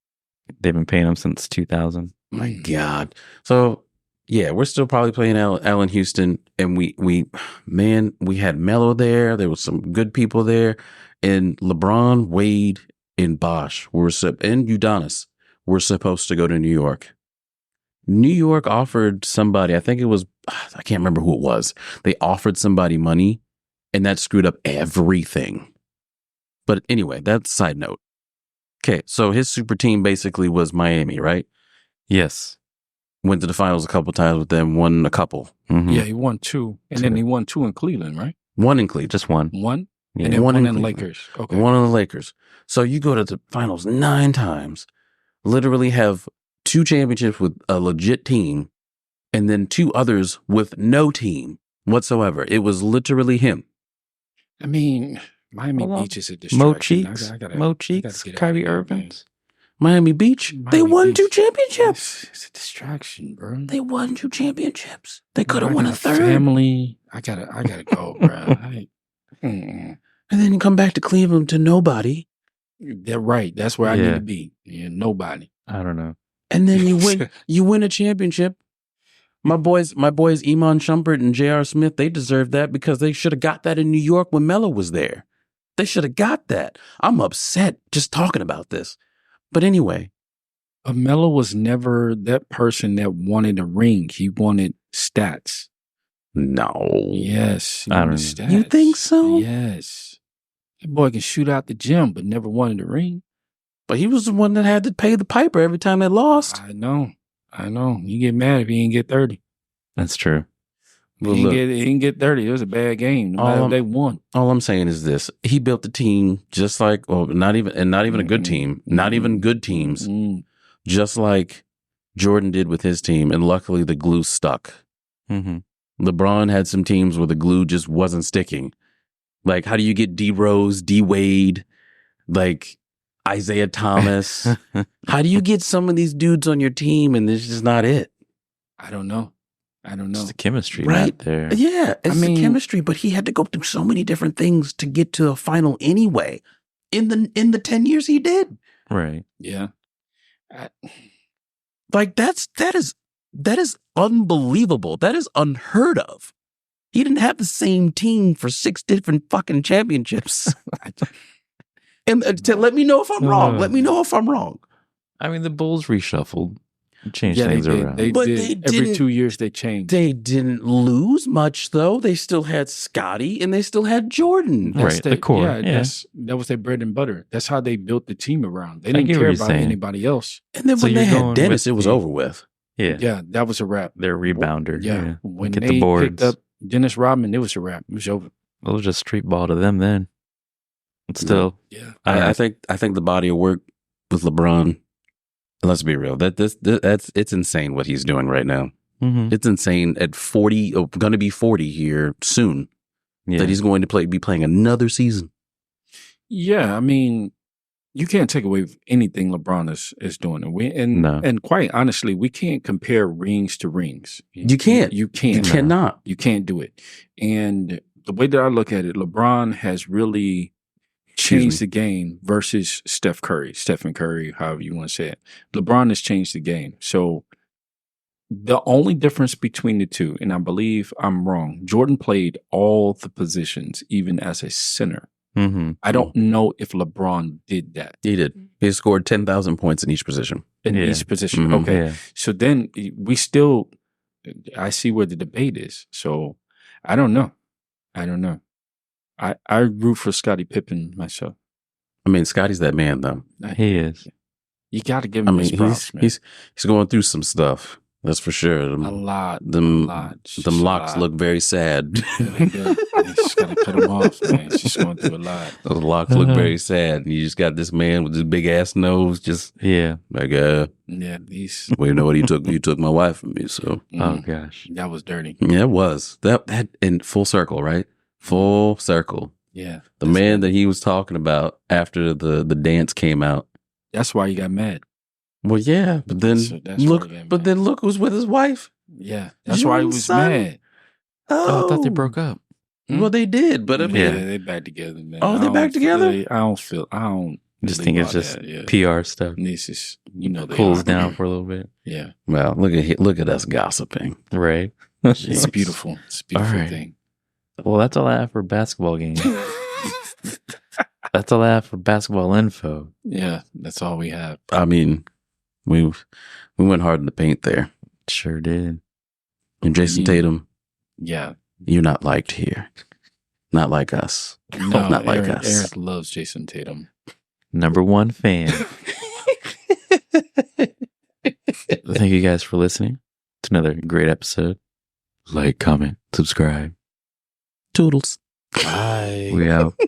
S1: They've been paying him since 2000.
S3: my God. So yeah, we're still probably playing Allen Houston, and we had Melo there. There was some good people there, and LeBron, Wade, and Bosch and Udonis were supposed to go to New York. New York offered somebody, I think it was, I can't remember who it was. They offered somebody money, and that screwed up everything. But anyway, that's a side note. Okay, so his super team basically was Miami, right?
S1: Yes.
S3: Went to the finals a couple times with them, won a couple.
S1: Mhm.
S2: Yeah, he won 2. And then he won 2 in Cleveland, right?
S3: One in Cleveland.
S1: Just one.
S2: 1?
S1: Yeah.
S2: And then
S3: One
S2: one
S3: in
S2: in the
S3: Cleveland.
S2: Lakers. Okay.
S3: One on the Lakers. So you go to the finals 9 times, literally have 2 championships with a legit team, and then 2 others with no team whatsoever. It was literally him.
S2: I mean, Miami
S1: Hold on.
S2: Beach is a distraction.
S1: Mo Cheeks.
S2: I gotta
S1: Mo
S2: get
S1: Cheeks.
S2: out
S1: Kyrie
S2: of here,
S1: Irving.
S2: man.
S3: Miami Beach. They
S2: Miami
S3: won
S2: Beach.
S3: 2 championships.
S2: It's a distraction, bro.
S3: They won 2 championships. They could
S2: I
S3: have won a
S2: got
S3: third.
S2: Family. I gotta go, bro.
S3: And then you come back to Cleveland to nobody.
S2: They're right. That's where I
S1: Yeah.
S2: need to be. Yeah, nobody.
S1: I don't know.
S3: And then you win a championship. My boys Iman Shumpert and J.R. Smith, they deserve that because they should have got that in New York when Melo was there. They should have got that. I'm upset just talking about this. But anyway,
S2: Melo was never that person that wanted a ring. He wanted stats.
S3: no.
S2: Yes. He
S1: I don't
S2: wanted
S1: know.
S2: stats.
S3: You think so?
S2: Yes. That boy can shoot out the gym, but never wanted a ring.
S3: But he was the one that had to pay the piper every time they lost.
S2: I know. You get mad if he didn't get 30.
S1: That's true.
S3: Well,
S2: he
S3: look,
S2: didn't get 30. It was a bad game. No matter if they won.
S3: all I'm saying is this. He built the team just like, well, not even a good team, not even good teams,
S2: Mm.
S3: just like Jordan did with his team. And luckily the glue stuck.
S1: Mm-hmm.
S3: LeBron had some teams where the glue just wasn't sticking. Like, how do you get D Rose, D Wade, like Isaiah Thomas? How do you get some of these dudes on your team and this is just not it?
S2: I don't know.
S1: Just the chemistry
S3: Right.
S1: right there.
S3: Yeah, it's
S2: I mean-
S3: the chemistry, but he had to go through so many different things to get to a final anyway. In the 10 years he did.
S1: Right.
S2: Yeah.
S3: Like that is unbelievable. That is unheard of. He didn't have the same team for 6 different fucking championships. And let me know if I'm wrong. Let me know if I'm wrong.
S1: I mean, the Bulls reshuffled, changed things around.
S2: But they every 2 years they changed.
S3: They didn't lose much though. They still had Scottie and they still had Jordan.
S1: Right, the core. Yeah.
S2: That was their bread and butter. That's how they built the team around. They didn't care about anybody else.
S3: And then when they had Dennis, it was over with.
S2: Yeah, that was a wrap.
S1: Their rebounder.
S2: Yeah. When they picked up Dennis Rodman, it was a wrap. It was over.
S1: It was just street ball to them then. But still,
S3: I think the body of work with LeBron. Let's be real. It's insane what he's doing right now.
S1: Mm-hmm.
S3: It's insane at 40, going to be 40 here soon. Yeah. That he's going to be playing another season.
S2: Yeah, I mean, you can't take away anything LeBron is doing. And quite honestly, we can't compare rings to rings.
S3: You can't.
S2: You can't.
S3: You cannot.
S2: You can't do it. And the way that I look at it, LeBron has really changed the game versus Stephen Curry, however you want to say it. LeBron has changed the game. So the only difference between the two, and I believe I'm wrong, Jordan played all the positions, even as a center.
S1: Mm-hmm.
S2: I don't know if LeBron did that.
S3: He did. He scored 10,000 points in each position.
S2: Each position.
S3: Mm-hmm.
S2: Okay. Yeah. So then I see where the debate is. So I don't know. I root for Scottie Pippen myself.
S3: I mean, Scottie's that man, though.
S1: He is.
S2: You got to give him his props, man.
S3: He's going through some stuff. That's for sure.
S2: A lot.
S3: Them locks look very sad.
S2: You just got to cut them off, man. It's just going through a lot.
S3: Those locks look very sad. You just got this man with this big ass nose. Just like you know what he took? He took my wife from me. So
S1: oh gosh,
S2: that was dirty.
S3: Yeah, it was that in full circle, right? Full circle.
S2: Yeah.
S3: The man that he was talking about after the dance came out.
S2: That's why he got mad.
S3: Well, yeah, but then look who's with his wife.
S2: Yeah, that's why he was mad.
S1: Oh, I thought they broke up.
S3: Well, they did, but I mean,
S2: they back together, man.
S3: Oh, they're back together?
S2: I don't
S1: just think it's just PR stuff.
S2: This is,
S1: cools down for a little bit.
S2: Yeah.
S3: Well, look at us gossiping.
S1: Right.
S2: It's beautiful. It's a beautiful thing.
S1: Well, that's all I have for basketball games. That's all I have for basketball info.
S2: Yeah, that's all we have.
S3: I mean, we went hard in the paint there.
S1: Sure did.
S3: And Jason Tatum.
S2: Yeah.
S3: You're not liked here. Not like us.
S2: No,
S3: not like us.
S2: Eric loves Jason Tatum.
S1: #1 fan. Thank you guys for listening to another great episode. Like, comment, subscribe.
S3: Toodles.
S2: Bye.
S1: We out.